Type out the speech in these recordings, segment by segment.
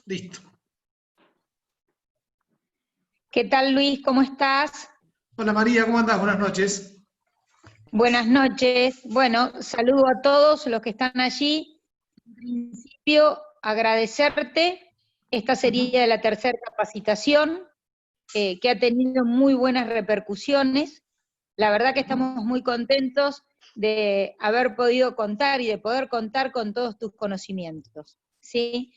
Listo. ¿Qué tal, Luis? ¿Cómo estás? Hola María, ¿cómo andás? Buenas noches. Buenas noches. Bueno, saludo a todos los que están allí. En principio, agradecerte. Esta sería la tercera capacitación que ha tenido muy buenas repercusiones. La verdad que estamos muy contentos de haber podido contar y de poder contar con todos tus conocimientos, ¿sí?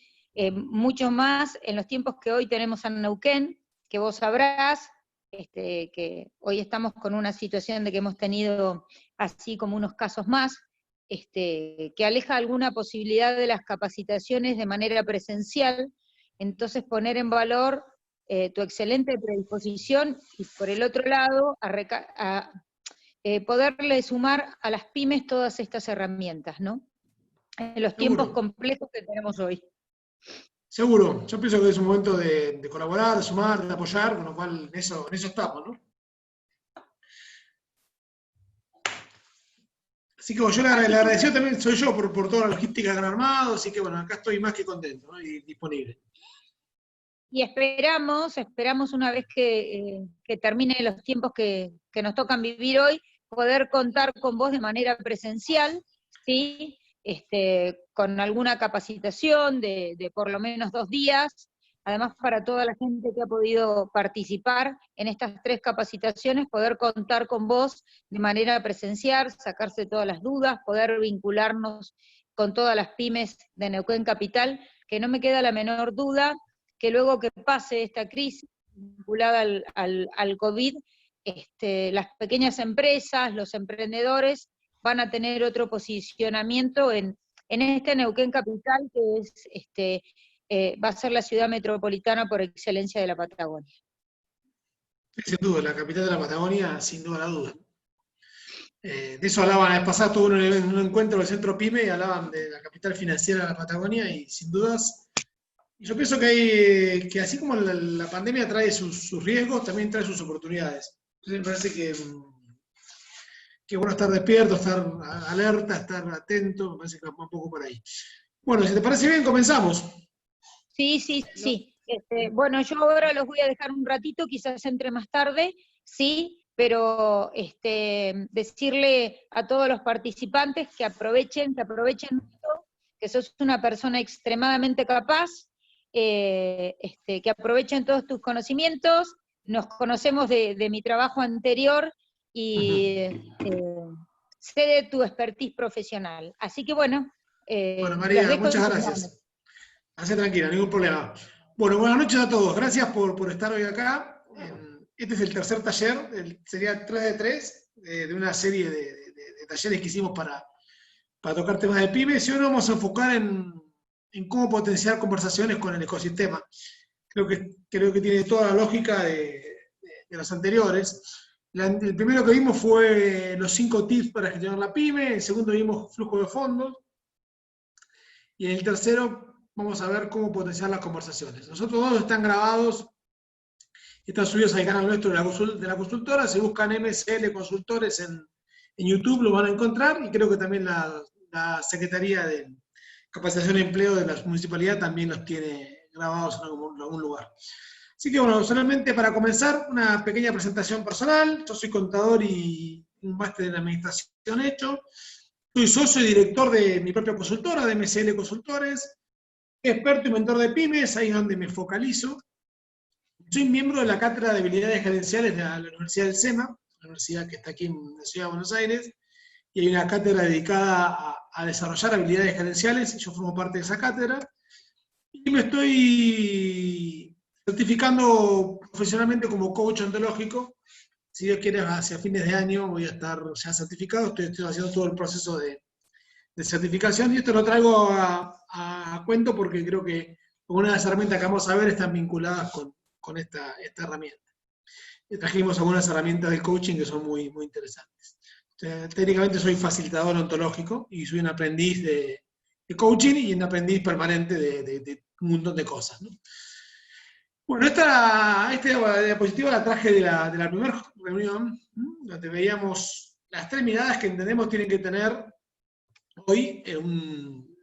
Mucho más en los tiempos que hoy tenemos en Neuquén, que vos sabrás, que hoy estamos con una situación de que hemos tenido así como unos casos más, que aleja alguna posibilidad de las capacitaciones de manera presencial, entonces poner en valor tu excelente predisposición y por el otro lado poderle sumar a las pymes todas estas herramientas, ¿no? En los tiempos Seguro, complejos que tenemos hoy. seguro. Yo pienso que es un momento de colaborar, de sumar, de apoyar, con lo cual en eso estamos, ¿no? Así que bueno, yo le agradecido también soy yo por toda la logística que han armado, así que bueno, acá estoy más que contento, ¿no? Y disponible. Y esperamos una vez que terminen los tiempos que nos tocan vivir hoy, poder contar con vos de manera presencial, ¿sí? Con alguna capacitación de por lo menos 2 días, además para toda la gente que ha podido participar en estas 3 capacitaciones, poder contar con vos de manera presencial, sacarse todas las dudas, poder vincularnos con todas las pymes de Neuquén Capital, que no me queda la menor duda que luego que pase esta crisis vinculada al COVID, las pequeñas empresas, los emprendedores, van a tener otro posicionamiento en este Neuquén Capital, que va a ser la ciudad metropolitana por excelencia de la Patagonia. Sin duda, la capital de la Patagonia, sin duda la duda. De eso hablaban la vez pasada, tuve un encuentro del Centro PYME y hablaban de la capital financiera de la Patagonia y sin dudas, yo pienso que así como la pandemia trae sus riesgos, también trae sus oportunidades. Entonces me parece que bueno estar despierto, estar alerta, estar atento, me parece que va un poco por ahí. Bueno, si te parece bien, comenzamos. Sí. Bueno, yo ahora los voy a dejar un ratito, quizás entre más tarde, sí, pero decirle a todos los participantes que aprovechen mucho, que sos una persona extremadamente capaz, que aprovechen todos tus conocimientos, nos conocemos de mi trabajo anterior y sé de tu expertise profesional. Así que bueno, Bueno, los María, dejo en muchas tus manos. gracias. Hace tranquila, ningún problema. Bueno, buenas noches a todos. Gracias por estar hoy acá. Este es el tercer taller, sería 3 de 3, de una serie de talleres que hicimos para tocar temas de pymes. Y hoy nos vamos a enfocar en cómo potenciar conversaciones con el ecosistema. Creo que tiene toda la lógica de los anteriores. El primero que vimos fue los 5 tips para gestionar la pyme, el segundo vimos flujo de fondos, y en el tercero vamos a ver cómo potenciar las conversaciones. Los otros dos están grabados, están subidos al canal nuestro de la consultora, si buscan MSL Consultores en YouTube lo van a encontrar, y creo que también la Secretaría de Capacitación y Empleo de la Municipalidad también los tiene grabados en algún lugar. Así que bueno, solamente para comenzar, una pequeña presentación personal. Yo soy contador y un máster en administración hecho. Soy socio y director de mi propia consultora, de MSL Consultores, experto y mentor de pymes, ahí es donde me focalizo. Soy miembro de la Cátedra de Habilidades Gerenciales de la Universidad del SEMA, la universidad que está aquí en la Ciudad de Buenos Aires, y hay una cátedra dedicada a desarrollar habilidades gerenciales, y yo formo parte de esa cátedra, y me estoy certificando profesionalmente como coach ontológico. Si Dios quiere, hacia fines de año voy a estar ya certificado, estoy haciendo todo el proceso de certificación, y esto lo traigo a cuento porque creo que algunas de las herramientas que vamos a ver están vinculadas con esta herramienta. Y trajimos algunas herramientas del coaching que son muy interesantes. Técnicamente soy facilitador ontológico y soy un aprendiz de coaching y un aprendiz permanente de un montón de cosas, ¿no? Bueno, esta diapositiva la traje de la primera reunión, donde veíamos las 3 miradas que entendemos tienen que tener hoy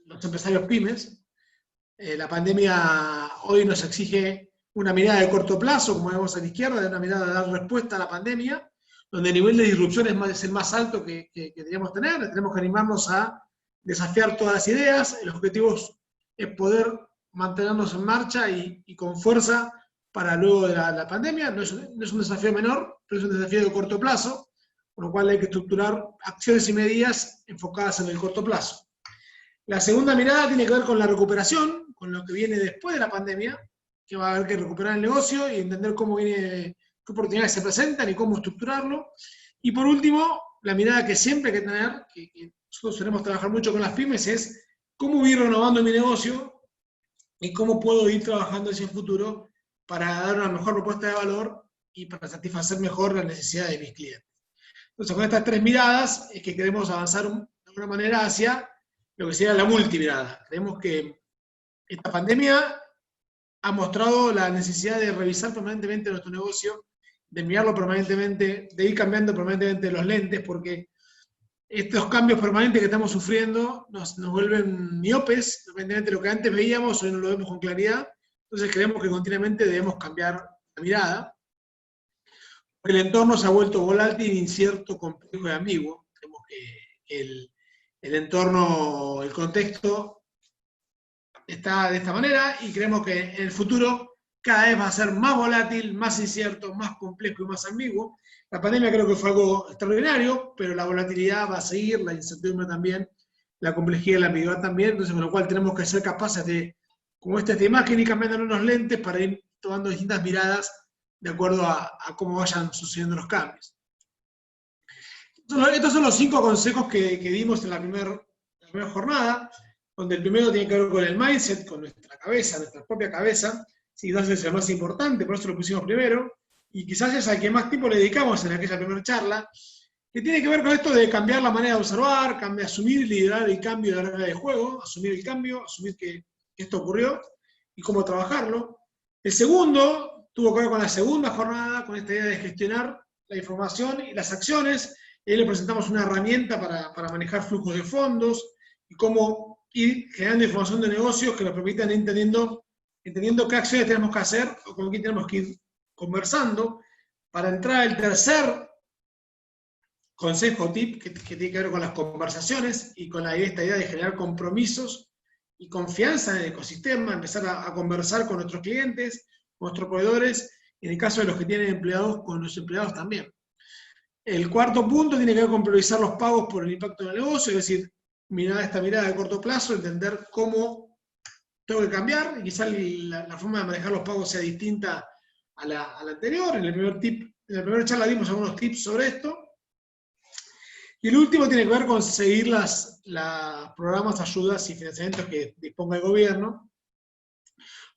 los empresarios pymes. La pandemia hoy nos exige una mirada de corto plazo, como vemos a la izquierda, una mirada de dar respuesta a la pandemia, donde el nivel de disrupción es el más alto que deberíamos tener. Tenemos que animarnos a desafiar todas las ideas. El objetivo es poder mantenernos en marcha y con fuerza para luego de la pandemia. No es un desafío menor, pero es un desafío de corto plazo, con lo cual hay que estructurar acciones y medidas enfocadas en el corto plazo. La segunda mirada tiene que ver con la recuperación, con lo que viene después de la pandemia, que va a haber que recuperar el negocio y entender cómo viene, qué oportunidades se presentan y cómo estructurarlo. Y por último, la mirada que siempre hay que tener, que nosotros solemos trabajar mucho con las pymes, es cómo ir renovando mi negocio y cómo puedo ir trabajando hacia el futuro para dar una mejor propuesta de valor y para satisfacer mejor las necesidades de mis clientes. Entonces, con estas tres miradas es que queremos avanzar de alguna manera hacia lo que sería la multimirada. Creemos que esta pandemia ha mostrado la necesidad de revisar permanentemente nuestro negocio, de mirarlo permanentemente, de ir cambiando permanentemente los lentes, porque estos cambios permanentes que estamos sufriendo nos vuelven miopes, permanentemente lo que antes veíamos, hoy no lo vemos con claridad, entonces creemos que continuamente debemos cambiar la mirada. El entorno se ha vuelto volátil, incierto, complejo y ambiguo. Creemos que el entorno, el contexto está de esta manera y creemos que en el futuro cada vez va a ser más volátil, más incierto, más complejo y más ambiguo. La pandemia creo que fue algo extraordinario, pero la volatilidad va a seguir, la incertidumbre también, la complejidad y la ambigüedad también, entonces con lo cual tenemos que ser capaces de, como esta imagen, ir cambiando unos lentes para ir tomando distintas miradas de acuerdo a cómo vayan sucediendo los cambios. Estos son los 5 consejos que dimos en la primera jornada, donde el primero tiene que ver con el mindset, con nuestra cabeza, nuestra propia cabeza, quizás es el más importante, por eso lo pusimos primero, y quizás es al que más tiempo le dedicamos en aquella primera charla, que tiene que ver con esto de cambiar la manera de observar, asumir y liderar el cambio de la regla de juego, asumir el cambio, asumir que esto ocurrió y cómo trabajarlo. El segundo tuvo que ver con la segunda jornada, con esta idea de gestionar la información y las acciones, y ahí le presentamos una herramienta para manejar flujos de fondos y cómo ir generando información de negocios que nos permitan ir entendiendo qué acciones tenemos que hacer o con quién tenemos que ir conversando, para entrar al tercer consejo, tip, que tiene que ver con las conversaciones y con esta idea de generar compromisos y confianza en el ecosistema, empezar a conversar con nuestros clientes, con nuestros proveedores, y en el caso de los que tienen empleados, con los empleados también. El cuarto punto tiene que ver con priorizar los pagos por el impacto en el negocio, es decir, esta mirada de corto plazo, entender cómo tengo que cambiar, y quizás la forma de manejar los pagos sea distinta a la anterior. En la primera charla dimos algunos tips sobre esto. Y el último tiene que ver con seguir los programas, ayudas y financiamientos que disponga el gobierno,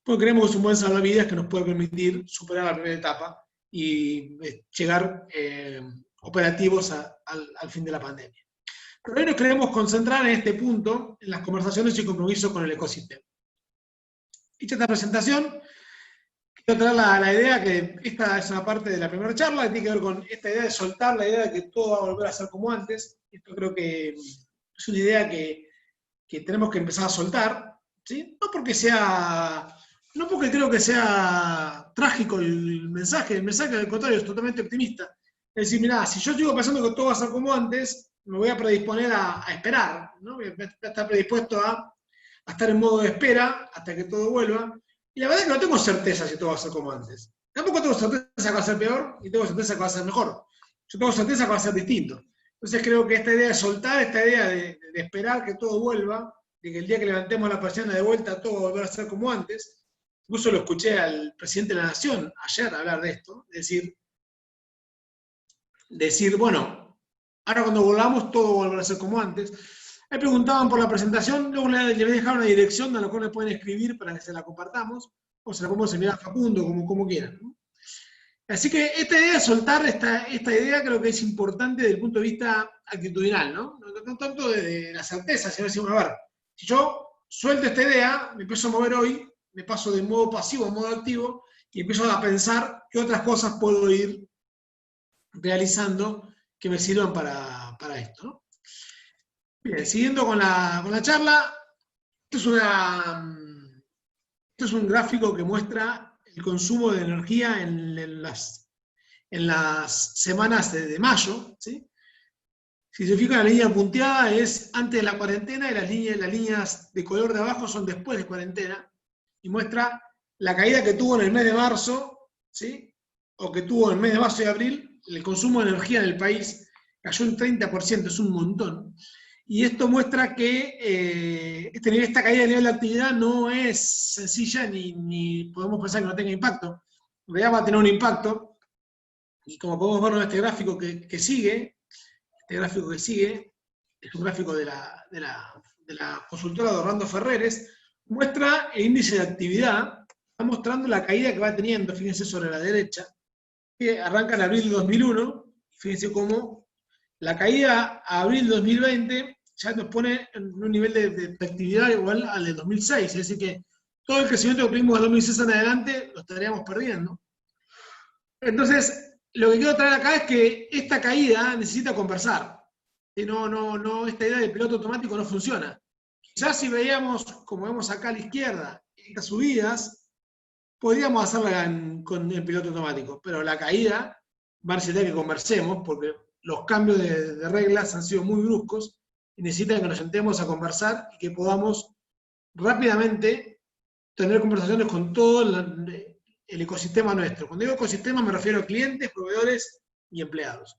porque creemos que es un buen salvavidas que nos puede permitir superar la primera etapa y llegar operativos al fin de la pandemia. Pero hoy nos queremos concentrar en este punto, en las conversaciones y compromisos con el ecosistema. Hecha esta presentación, quiero traer la idea que esta es una parte de la primera charla, que tiene que ver con esta idea de soltar la idea de que todo va a volver a ser como antes. Esto creo que es una idea que tenemos que empezar a soltar, ¿sí? No porque creo que sea trágico el mensaje al contrario es totalmente optimista. Es decir, mirá, si yo sigo pensando que todo va a ser como antes, me voy a predisponer a esperar, ¿no? Voy a estar predispuesto a estar en modo de espera hasta que todo vuelva. Y la verdad es que no tengo certeza si todo va a ser como antes. Tampoco tengo certeza que va a ser peor, y tengo certeza que va a ser mejor. Yo tengo certeza que va a ser distinto. Entonces creo que esta idea de soltar, esta idea de esperar que todo vuelva, de que el día que levantemos la persiana de vuelta todo va a volver a ser como antes, incluso lo escuché al presidente de la Nación ayer hablar de esto, decir, bueno, ahora cuando volvamos todo va a volver a ser como antes. Me preguntaban por la presentación, luego le voy a dejar una dirección a la cual le pueden escribir para que se la compartamos, o se la podemos enviar a Facundo, como quieran, ¿no? Así que esta idea de soltar, esta idea creo que es importante desde el punto de vista actitudinal, ¿no? No tanto de la certeza, sino decir, bueno, a ver, si yo suelto esta idea, me empiezo a mover hoy, me paso de modo pasivo a modo activo, y empiezo a pensar qué otras cosas puedo ir realizando que me sirvan para esto, ¿no? Bien, siguiendo con la charla, esto es Esto es un gráfico que muestra el consumo de energía en las semanas de mayo, ¿sí? Si se fijan, la línea punteada es antes de la cuarentena y las líneas de color de abajo son después de cuarentena, y muestra la caída que tuvo en el mes de marzo, ¿sí? O que tuvo en el mes de marzo y abril, el consumo de energía en el país cayó un 30%, es un montón. Y esto muestra que esta caída de nivel de actividad no es sencilla ni podemos pensar que no tenga impacto. En realidad va a tener un impacto, y como podemos ver en este gráfico que sigue, es un gráfico de la consultora de Orlando Ferreres, muestra el índice de actividad, está mostrando la caída que va teniendo, fíjense sobre la derecha, que arranca en abril de 2001, fíjense cómo la caída a abril de 2020 ya nos pone en un nivel de actividad igual al de 2006, es decir que todo el crecimiento que tuvimos de 2006 en adelante lo estaríamos perdiendo. Entonces, lo que quiero traer acá es que esta caída necesita conversar. Esta idea del piloto automático no funciona. Quizás si veíamos, como vemos acá a la izquierda, estas subidas, podríamos hacerla con el piloto automático, pero la caída va a necesitar que conversemos, porque los cambios de reglas han sido muy bruscos y necesitan que nos sentemos a conversar y que podamos rápidamente tener conversaciones con todo el ecosistema nuestro. Cuando digo ecosistema me refiero a clientes, proveedores y empleados.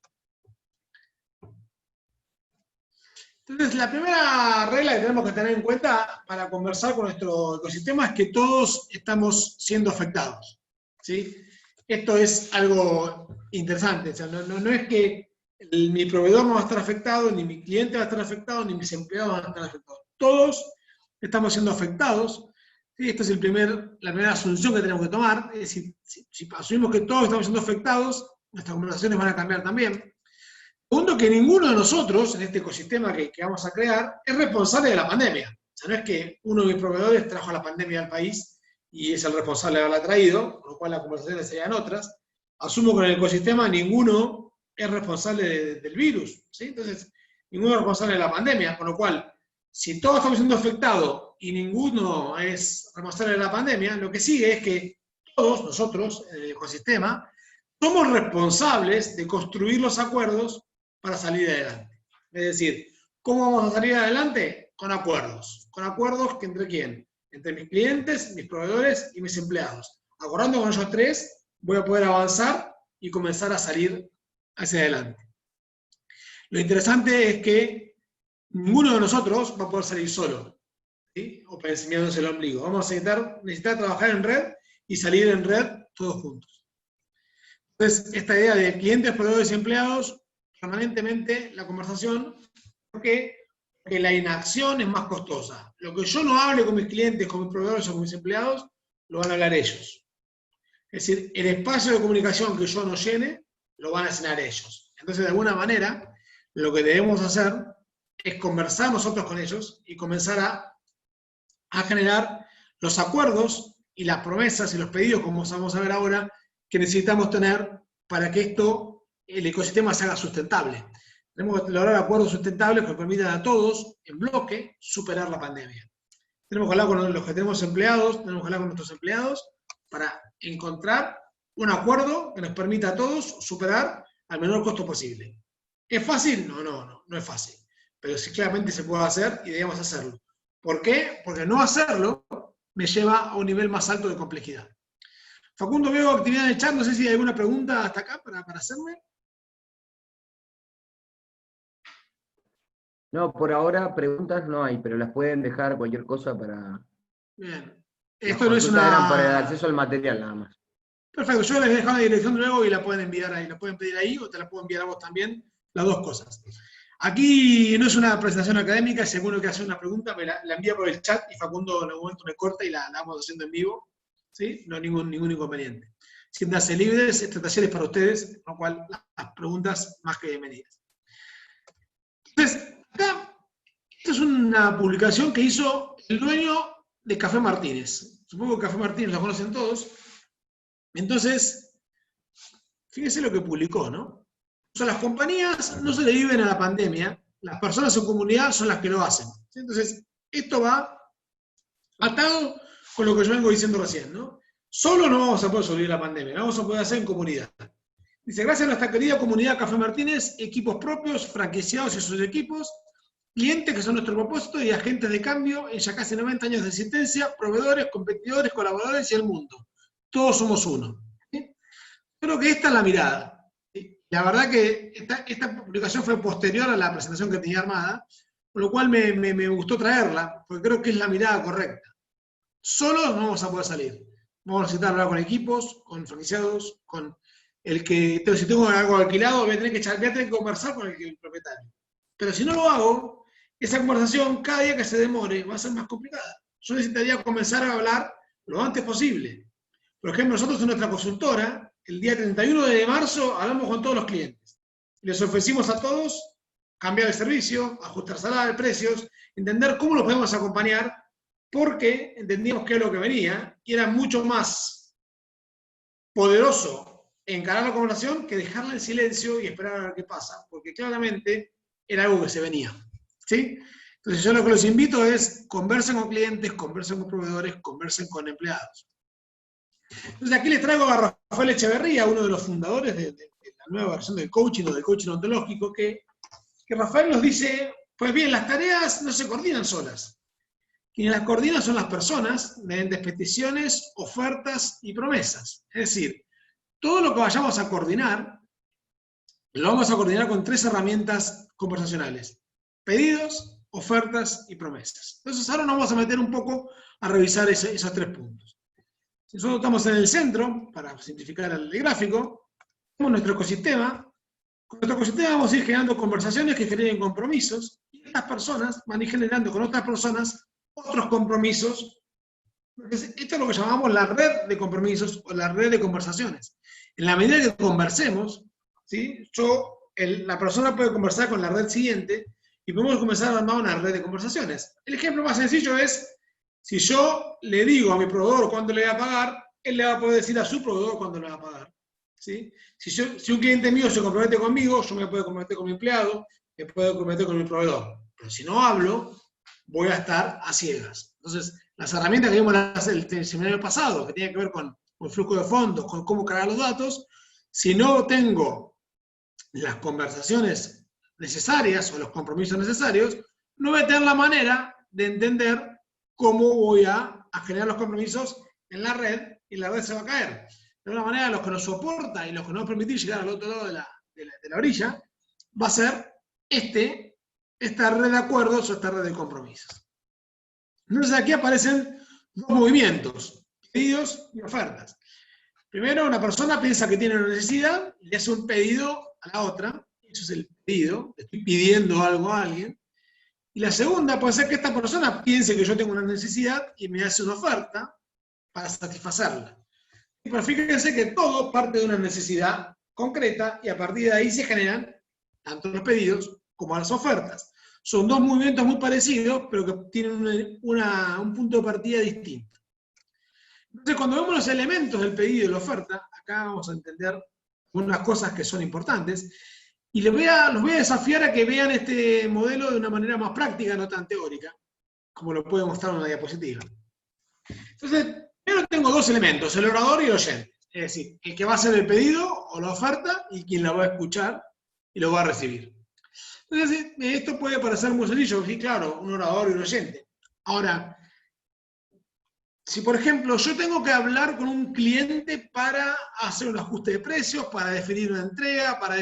Entonces, la primera regla que tenemos que tener en cuenta para conversar con nuestro ecosistema es que todos estamos siendo afectados, ¿sí? Esto es algo interesante, o sea, no es que mi proveedor no va a estar afectado, ni mi cliente va a estar afectado, ni mis empleados van a estar afectados. Todos estamos siendo afectados. ¿Sí? Esta es la primera asunción que tenemos que tomar. Es decir, si asumimos que todos estamos siendo afectados, nuestras conversaciones van a cambiar también. Segundo, que ninguno de nosotros, en este ecosistema que vamos a crear, es responsable de la pandemia. O sea, no es que uno de mis proveedores trajo la pandemia al país y es el responsable de haberla traído, con lo cual las conversaciones serían otras. Asumo que en el ecosistema ninguno es responsable del virus, ¿sí? Entonces, ninguno es responsable de la pandemia, con lo cual, si todos estamos siendo afectados y ninguno es responsable de la pandemia, lo que sigue es que todos nosotros, en el ecosistema, somos responsables de construir los acuerdos para salir adelante. Es decir, ¿cómo vamos a salir adelante? Con acuerdos. ¿Con acuerdos que entre quién? Entre mis clientes, mis proveedores y mis empleados. Acordando con ellos tres, voy a poder avanzar y comenzar a salir hacia adelante. Lo interesante es que ninguno de nosotros va a poder salir solo, ¿sí? O enseñándose el ombligo. Vamos a necesitar trabajar en red y salir en red todos juntos. Entonces, esta idea de clientes, proveedores y empleados, permanentemente la conversación, porque la inacción es más costosa. Lo que yo no hable con mis clientes, con mis proveedores o con mis empleados, lo van a hablar ellos. Es decir, el espacio de comunicación que yo no llene, lo van a llenar ellos. Entonces, de alguna manera, lo que debemos hacer es conversar nosotros con ellos y comenzar a generar los acuerdos y las promesas y los pedidos, como vamos a ver ahora, que necesitamos tener para que el ecosistema se haga sustentable. Tenemos que lograr acuerdos sustentables que permitan a todos, en bloque, superar la pandemia. Tenemos que hablar con los que tenemos empleados, tenemos que hablar con nuestros empleados para encontrar un acuerdo que nos permita a todos superar al menor costo posible. ¿Es fácil? No es fácil. Pero sí claramente se puede hacer y debemos hacerlo. ¿Por qué? Porque no hacerlo me lleva a un nivel más alto de complejidad. Facundo, veo actividad en el chat, no sé si hay alguna pregunta hasta acá para hacerme. No, por ahora preguntas no hay, pero las pueden dejar cualquier cosa para... Bien. Esto no es una... eran para el acceso al material nada más. Perfecto, yo les dejo la dirección luego y la pueden enviar ahí, la pueden pedir ahí o te la puedo enviar a vos también, las dos cosas. Aquí no es una presentación académica, si alguno que hace una pregunta me la envía por el chat y Facundo en algún momento me corta y la vamos haciendo en vivo, ¿sí? No hay ningún inconveniente. Siéntanse libres, este taller es para ustedes, con lo cual las preguntas más que bienvenidas. Entonces, acá, esta es una publicación que hizo el dueño de Café Martínez. Supongo que Café Martínez lo conocen todos. Entonces, fíjense lo que publicó, ¿no? O sea, las compañías no se le viven a la pandemia, las personas en comunidad son las que lo hacen. Entonces, esto va atado con lo que yo vengo diciendo recién, ¿no? Solo no vamos a poder sobrevivir la pandemia, lo vamos a poder hacer en comunidad. Dice, gracias a nuestra querida comunidad Café Martínez, equipos propios, franquiciados y sus equipos, clientes que son nuestro propósito y agentes de cambio en ya casi 90 años de existencia, proveedores, competidores, colaboradores y el mundo. Todos somos uno. ¿Sí? Creo que esta es la mirada. ¿Sí? La verdad que esta publicación fue posterior a la presentación que tenía armada, con lo cual me gustó traerla, porque creo que es la mirada correcta. Solos no vamos a poder salir. Vamos a necesitar hablar con equipos, con franquiciados, con el que, si tengo algo alquilado, voy a tener que conversar con el propietario. Pero si no lo hago, esa conversación, cada día que se demore, va a ser más complicada. Yo necesitaría comenzar a hablar lo antes posible. Por ejemplo, nosotros en nuestra consultora, el día 31 de marzo, hablamos con todos los clientes. Les ofrecimos a todos cambiar el servicio, ajustar salarios, precios, entender cómo los podemos acompañar, porque entendíamos qué es lo que venía, y era mucho más poderoso encarar la conversación que dejarla en silencio y esperar a ver qué pasa, porque claramente era algo que se venía. ¿Sí? Entonces yo lo que los invito es conversen con clientes, conversen con proveedores, conversen con empleados. Entonces aquí les traigo a Rafael Echeverría, uno de los fundadores de la nueva versión del coaching o del coaching ontológico, que Rafael nos dice, pues bien, las tareas no se coordinan solas. Quienes las coordinan son las personas mediante peticiones, ofertas y promesas. Es decir, todo lo que vayamos a coordinar, lo vamos a coordinar con 3 herramientas conversacionales. Pedidos, ofertas y promesas. Entonces ahora nos vamos a meter un poco a revisar esos 3 puntos. Si nosotros estamos en el centro, para simplificar el gráfico, tenemos nuestro ecosistema. Con nuestro ecosistema vamos a ir generando conversaciones que generen compromisos, y estas personas van a ir generando con otras personas otros compromisos. Esto es lo que llamamos la red de compromisos o la red de conversaciones. En la medida que conversemos, ¿sí? La persona puede conversar con la red siguiente y podemos comenzar a armar una red de conversaciones. El ejemplo más sencillo es, si yo le digo a mi proveedor cuándo le voy a pagar, él le va a poder decir a su proveedor cuándo le va a pagar. ¿Sí? Si un cliente mío se compromete conmigo, yo me puedo comprometer con mi empleado, me puedo comprometer con mi proveedor. Pero si no hablo, voy a estar a ciegas. Entonces, las herramientas que vimos en el seminario pasado, que tienen que ver con el flujo de fondos, con cómo cargar los datos, si no tengo las conversaciones necesarias o los compromisos necesarios, no voy a tener la manera de entender cómo voy a generar los compromisos en la red, y la red se va a caer. De alguna manera, lo que nos soporta y lo que nos va a permitir llegar al otro lado de la orilla va a ser esta red de acuerdos o esta red de compromisos. Entonces aquí aparecen 2 movimientos, pedidos y ofertas. Primero, una persona piensa que tiene una necesidad y le hace un pedido a la otra. Eso es el pedido, le estoy pidiendo algo a alguien. Y la segunda puede ser que esta persona piense que yo tengo una necesidad y me hace una oferta para satisfacerla. Pero fíjense que todo parte de una necesidad concreta y a partir de ahí se generan tanto los pedidos como las ofertas. Son 2 movimientos muy parecidos, pero que tienen un punto de partida distinto. Entonces, cuando vemos los elementos del pedido y la oferta, acá vamos a entender unas cosas que son importantes, y los voy a desafiar a que vean este modelo de una manera más práctica, no tan teórica, como lo puede mostrar en una diapositiva. Entonces, primero tengo 2 elementos, el orador y el oyente. Es decir, el que va a hacer el pedido o la oferta y quien la va a escuchar y lo va a recibir. Entonces, esto puede parecer muy sencillo, sí, claro, un orador y un oyente. Ahora, si por ejemplo yo tengo que hablar con un cliente para hacer un ajuste de precios, para definir una entrega, para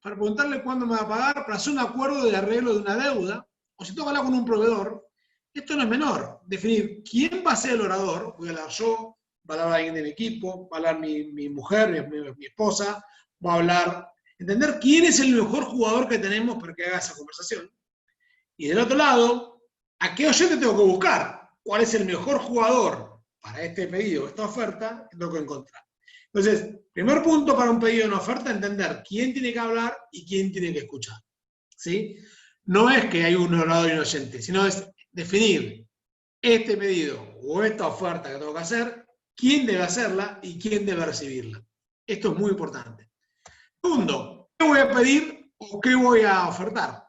preguntarle cuándo me va a pagar, para hacer un acuerdo de arreglo de una deuda, o si tengo que hablar con un proveedor, esto no es menor. Definir quién va a ser el orador, voy a hablar yo, va a hablar alguien de mi equipo, va a hablar mi mujer, mi esposa, va a hablar... Entender quién es el mejor jugador que tenemos para que haga esa conversación. Y del otro lado, ¿a qué oyente tengo que buscar? ¿Cuál es el mejor jugador para este pedido, esta oferta? Tengo que encontrar. Entonces, primer punto para un pedido de una oferta, entender quién tiene que hablar y quién tiene que escuchar. ¿Sí? No es que hay un orador y un oyente, sino es definir este pedido o esta oferta que tengo que hacer, quién debe hacerla y quién debe recibirla. Esto es muy importante. Segundo, ¿qué voy a pedir o qué voy a ofertar?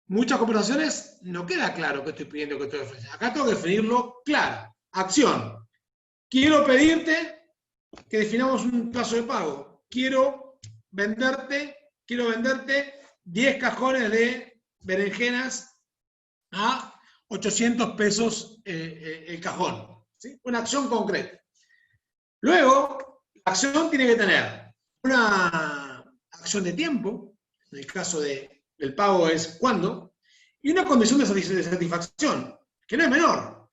Muchas conversaciones no queda claro qué estoy pidiendo, qué estoy ofreciendo. Acá tengo que definirlo claro. Acción. Quiero pedirte que definamos un plazo de pago. Quiero venderte 10 cajones de berenjenas a 800 pesos el cajón. ¿Sí? Una acción concreta. Luego, la acción tiene que tener una acción de tiempo, en el caso del pago es cuándo, y una condición de satisfacción, que no es menor.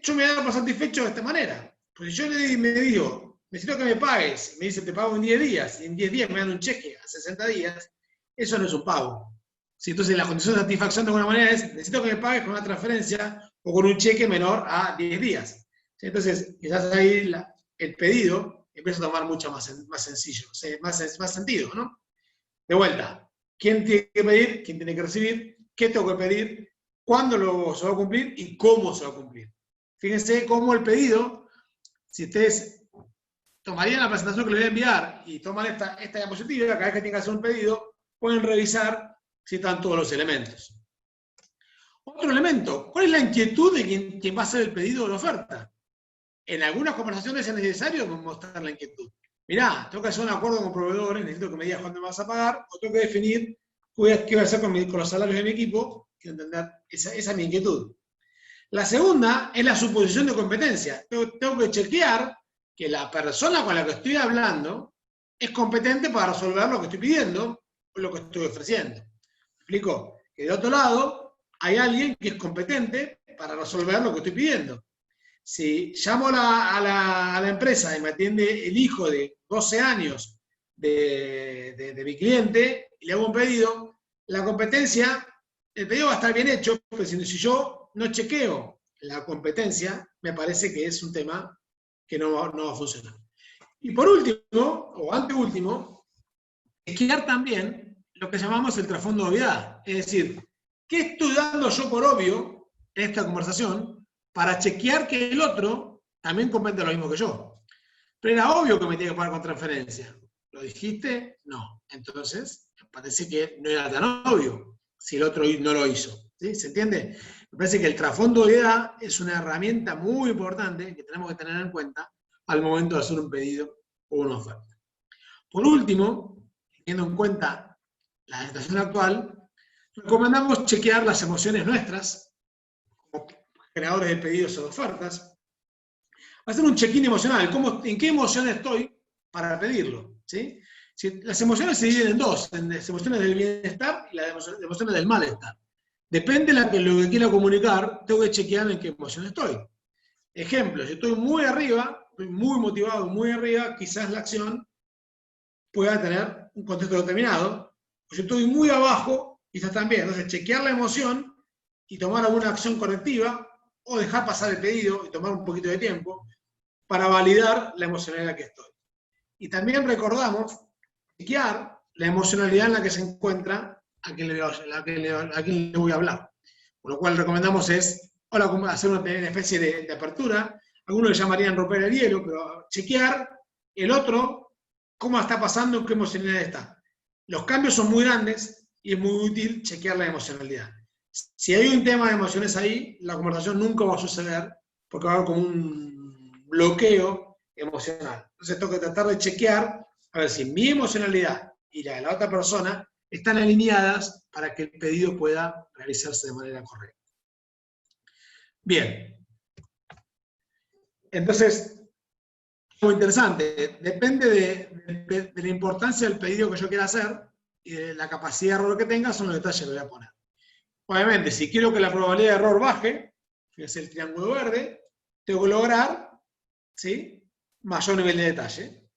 Yo me voy a dar por satisfecho de esta manera. Pues si yo me digo, necesito que me pagues, me dice te pago en 10 días, y en 10 días me dan un cheque a 60 días, eso no es un pago. ¿Sí? Entonces la condición de satisfacción de alguna manera es, necesito que me pagues con una transferencia o con un cheque menor a 10 días. ¿Sí? Entonces, quizás ahí el pedido empieza a tomar mucho más sencillo, más sentido, ¿no? De vuelta, ¿quién tiene que pedir? ¿Quién tiene que recibir? ¿Qué tengo que pedir? ¿Cuándo se va a cumplir? ¿Y cómo se va a cumplir? Fíjense cómo el pedido, si ustedes tomarían la presentación que les voy a enviar y toman esta diapositiva, cada vez que tengan que hacer un pedido, pueden revisar si están todos los elementos. Otro elemento, ¿cuál es la inquietud de quien va a hacer el pedido de la oferta? En algunas conversaciones es necesario mostrar la inquietud. Mirá, tengo que hacer un acuerdo con proveedores, necesito que me digas cuándo me vas a pagar, o tengo que definir qué voy a hacer con los salarios de mi equipo. Quiero entender, esa es mi inquietud. La segunda es la suposición de competencia. Tengo que chequear que la persona con la que estoy hablando es competente para resolver lo que estoy pidiendo o lo que estoy ofreciendo. ¿Me explico? Que de otro lado hay alguien que es competente para resolver lo que estoy pidiendo. Si llamo a la empresa y me atiende el hijo de 12 años de mi cliente y le hago un pedido, la competencia, el pedido va a estar bien hecho, pero si yo no chequeo la competencia, me parece que es un tema que no va a funcionar. Y por último, o anteúltimo, chequear también lo que llamamos el trasfondo de obviedad. Es decir, ¿qué estoy dando yo por obvio en esta conversación para chequear que el otro también comprende lo mismo que yo? Pero era obvio que me tenía que pagar con transferencia. ¿Lo dijiste? No. Entonces, me parece que no era tan obvio si el otro no lo hizo. ¿Sí? ¿Se entiende? Me parece que el trasfondo de obviedad es una herramienta muy importante que tenemos que tener en cuenta al momento de hacer un pedido o una oferta. Por último, teniendo en cuenta la situación actual, recomendamos chequear las emociones nuestras, como creadores de pedidos o de ofertas, hacer un check-in emocional, en qué emoción estoy para pedirlo. ¿Sí? Las emociones se dividen en dos, en las emociones del bienestar y las emociones del malestar. Depende de lo que quiera comunicar, tengo que chequear en qué emoción estoy. Ejemplo, si estoy muy arriba, estoy muy motivado, muy arriba, quizás la acción pueda tener un contexto determinado. Si estoy muy abajo, quizás también. Entonces, chequear la emoción y tomar alguna acción correctiva o dejar pasar el pedido y tomar un poquito de tiempo para validar la emocionalidad en la que estoy. Y también recordamos chequear la emocionalidad en la que se encuentra a quien le voy a hablar. Por lo cual recomendamos hacer una especie de apertura. Algunos le llamarían romper el hielo, pero chequear el otro, cómo está pasando, en qué emocionalidad está. Los cambios son muy grandes y es muy útil chequear la emocionalidad. Si hay un tema de emociones ahí, la conversación nunca va a suceder porque va a haber como un bloqueo emocional. Entonces tengo que tratar de chequear a ver si mi emocionalidad y la de la otra persona están alineadas para que el pedido pueda realizarse de manera correcta. Bien. Entonces, muy interesante. Depende de la importancia del pedido que yo quiera hacer y de la capacidad de error que tenga, son los detalles que voy a poner. Obviamente, si quiero que la probabilidad de error baje, fíjense el triángulo verde, tengo que lograr, ¿sí?, mayor nivel de detalle.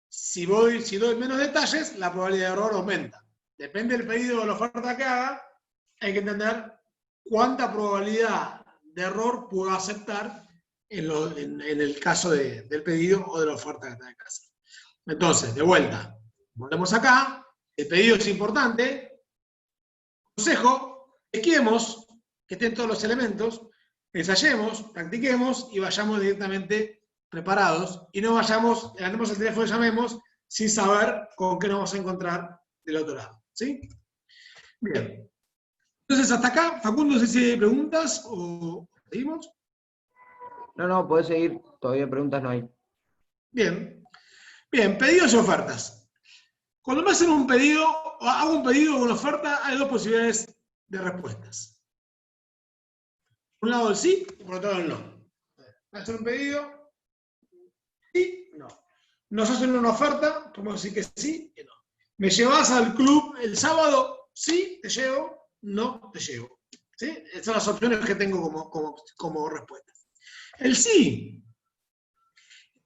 Si doy menos detalles, la probabilidad de error aumenta. Depende del pedido o la oferta que haga, hay que entender cuánta probabilidad de error puedo aceptar en el caso del pedido o de la oferta que tenga que hacer. Entonces, de vuelta, volvemos acá, el pedido es importante. Consejo, chequemos que estén todos los elementos, ensayemos, practiquemos y vayamos directamente preparados y no vayamos, levantemos el teléfono y llamemos sin saber con qué nos vamos a encontrar del otro lado. ¿Sí? Bien. Entonces, hasta acá, Facundo, no sé si hay preguntas o seguimos. No, podés seguir, todavía preguntas no hay. Bien. Bien, pedidos y ofertas. Cuando me hacen un pedido, o hago un pedido o una oferta, hay dos posibilidades de respuestas. Por un lado el sí y por otro lado el no. Me hacen un pedido, sí, no. Nos hacen una oferta, podemos decir que sí y no. ¿Me llevas al club el sábado? Sí, te llevo, no te llevo. ¿Sí? Esas son las opciones que tengo como respuesta. El sí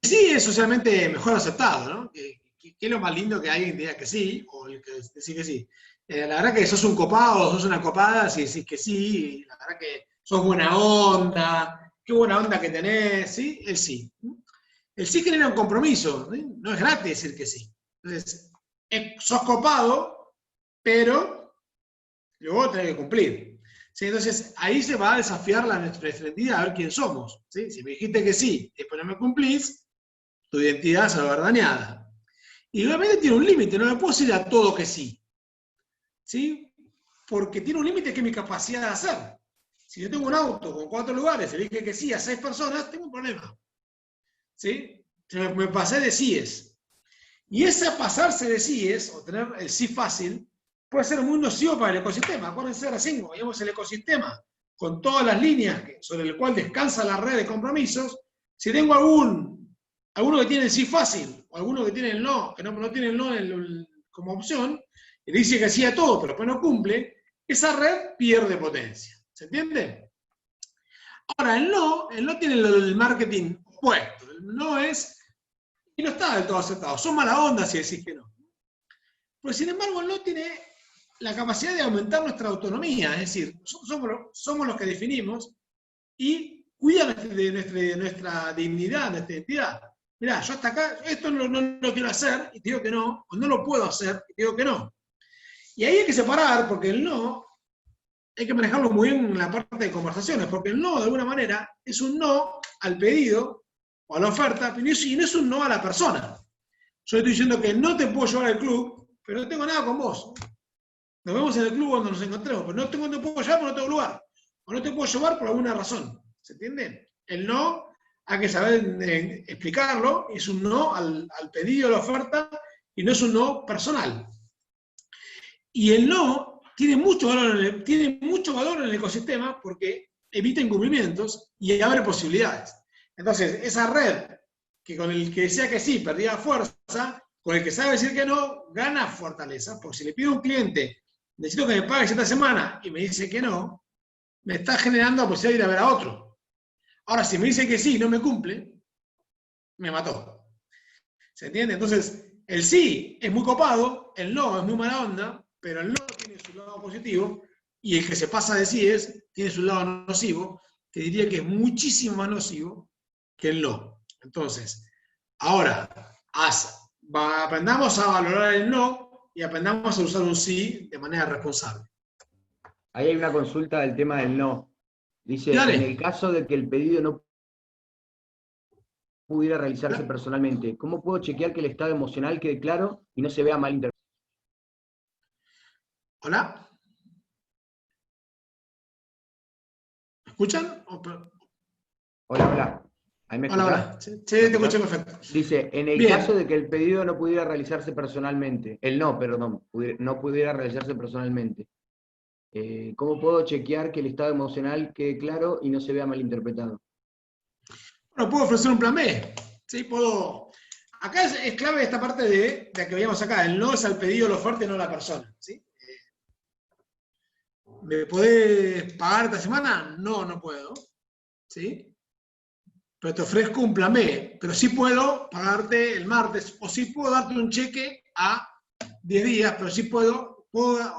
es socialmente mejor aceptado, ¿no? Que es lo más lindo que alguien diga que sí, o el que decir que sí. La verdad que sos un copado, sos una copada si decís que sí, la verdad que sos buena onda, qué buena onda que tenés, ¿sí? El sí. El sí genera un compromiso, ¿sí? No es gratis decir que sí. Entonces, sos copado, pero luego tenés que cumplir. ¿Sí? Entonces, ahí se va a desafiar nuestra identidad, a ver quién somos. ¿Sí? Si me dijiste que sí, después no me cumplís, tu identidad se va a ver dañada. Y obviamente tiene un límite, no me puedo decir a todo que sí. ¿Sí? Porque tiene un límite que es mi capacidad de hacer. Si yo tengo un auto con 4 lugares y le dije que sí a 6 personas, tengo un problema. ¿Sí? Me pasé de síes. Y ese pasarse de síes, o tener el sí fácil, puede ser muy nocivo para el ecosistema. Acuérdense recién, veíamos el ecosistema con todas las líneas sobre el cual descansa la red de compromisos. Si tengo alguno que tiene el sí fácil, o alguno que tiene el no, que no tiene el no como opción, y le dice que sí a todo, pero después no cumple, esa red pierde potencia. ¿Se entiende? Ahora, el no tiene el marketing opuesto. El no es, y no está del todo aceptado. Son mala onda si decís que no. Pero sin embargo, el no tiene la capacidad de aumentar nuestra autonomía. Es decir, somos los que definimos y cuidan de nuestra dignidad, nuestra identidad. Mirá, yo hasta acá, esto no lo quiero hacer y te digo que no, o no lo puedo hacer y te digo que no. Y ahí hay que separar, porque el no hay que manejarlo muy bien en la parte de conversaciones, porque el no, de alguna manera, es un no al pedido o a la oferta, y no es un no a la persona. Yo estoy diciendo que no te puedo llevar al club, pero no tengo nada con vos. Nos vemos en el club cuando nos encontremos, pero no te puedo llevar porque no tengo lugar. O no te puedo llevar por alguna razón. ¿Se entiende? El no hay que saber explicarlo, es un no al pedido, a la oferta, y no es un no personal. Y el no tiene mucho valor en el ecosistema porque evita incumplimientos y abre posibilidades. Entonces, esa red que con el que decía que sí perdía fuerza, con el que sabe decir que no, gana fortaleza. Porque si le pido a un cliente, necesito que me pagues esta semana y me dice que no, me está generando la posibilidad de ir a ver a otro. Ahora, si me dice que sí y no me cumple, me mató. ¿Se entiende? Entonces, el sí es muy copado, el no es muy mala onda, pero el no tiene su lado positivo y el que se pasa de sí tiene su lado nocivo, que diría que es muchísimo más nocivo que el no. Entonces, ahora, aprendamos a valorar el no y aprendamos a usar un sí de manera responsable. Ahí hay una consulta del tema del no. Dice, Dale. En el caso de que el pedido no pudiera realizarse personalmente, ¿cómo puedo chequear que el estado emocional quede claro y no se vea mal interpretado? ¿Hola? ¿Me escuchan? Hola. ¿Ahí me escuchás? Hola. Sí, te escucho perfecto. Dice, en el caso de que el pedido no pudiera realizarse personalmente, no pudiera realizarse personalmente, ¿cómo puedo chequear que el estado emocional quede claro y no se vea malinterpretado? Bueno, puedo ofrecer un plan B. ¿Sí? Acá es clave esta parte de que veíamos acá. El no es al pedido, la oferta y no a la persona. ¿Sí? ¿Me podés pagar esta semana? No, no puedo. ¿Sí? Pero te ofrezco un plan B. Pero sí puedo pagarte el martes, o sí puedo darte un cheque a 10 días, pero sí puedo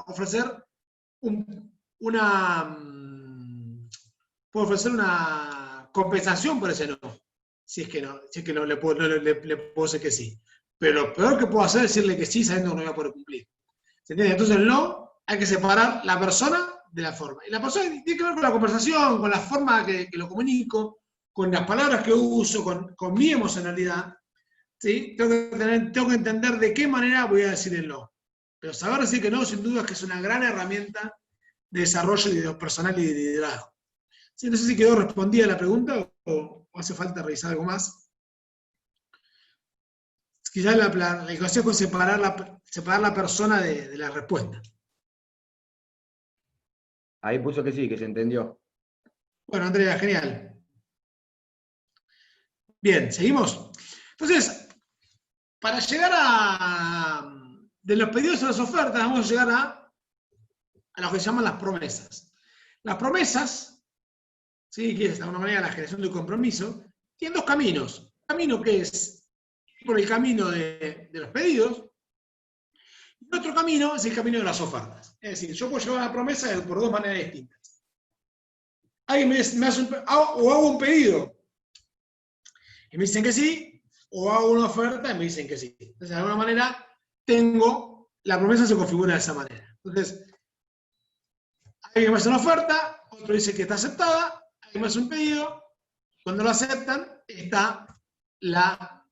ofrecer una compensación por ese no. Si es que no le puedo decir que sí. Pero lo peor que puedo hacer es decirle que sí sabiendo que no voy a poder cumplir. ¿Se entiende? Entonces el no, hay que separar la persona de la forma. Y la persona tiene que ver con la conversación, con la forma que lo comunico, con las palabras que uso, con mi emocionalidad. ¿Sí? Tengo que entender de qué manera voy a decir el no. Pero saber decir que no, sin duda, es que es una gran herramienta de desarrollo personal y de liderazgo. Sí, no sé si quedó respondida la pregunta o hace falta revisar algo más. Quizás el consejo es separar la persona de la respuesta. Ahí puso que sí, que se entendió. Bueno, Andrea, genial. Bien, seguimos. Entonces, para llegar de los pedidos a las ofertas, vamos a llegar a lo que se llaman las promesas. Las promesas, ¿sí?, que es de alguna manera la generación de compromiso, tienen dos caminos. Un camino que es por el camino de los pedidos, y otro camino es el camino de las ofertas. Es decir, yo puedo llevar una promesa por dos maneras distintas. Alguien me hace o hago un pedido y me dicen que sí, o hago una oferta y me dicen que sí. Entonces, de alguna manera, la promesa se configura de esa manera. Entonces, alguien me hace una oferta, otro dice que está aceptada, alguien me hace un pedido, cuando lo aceptan, está la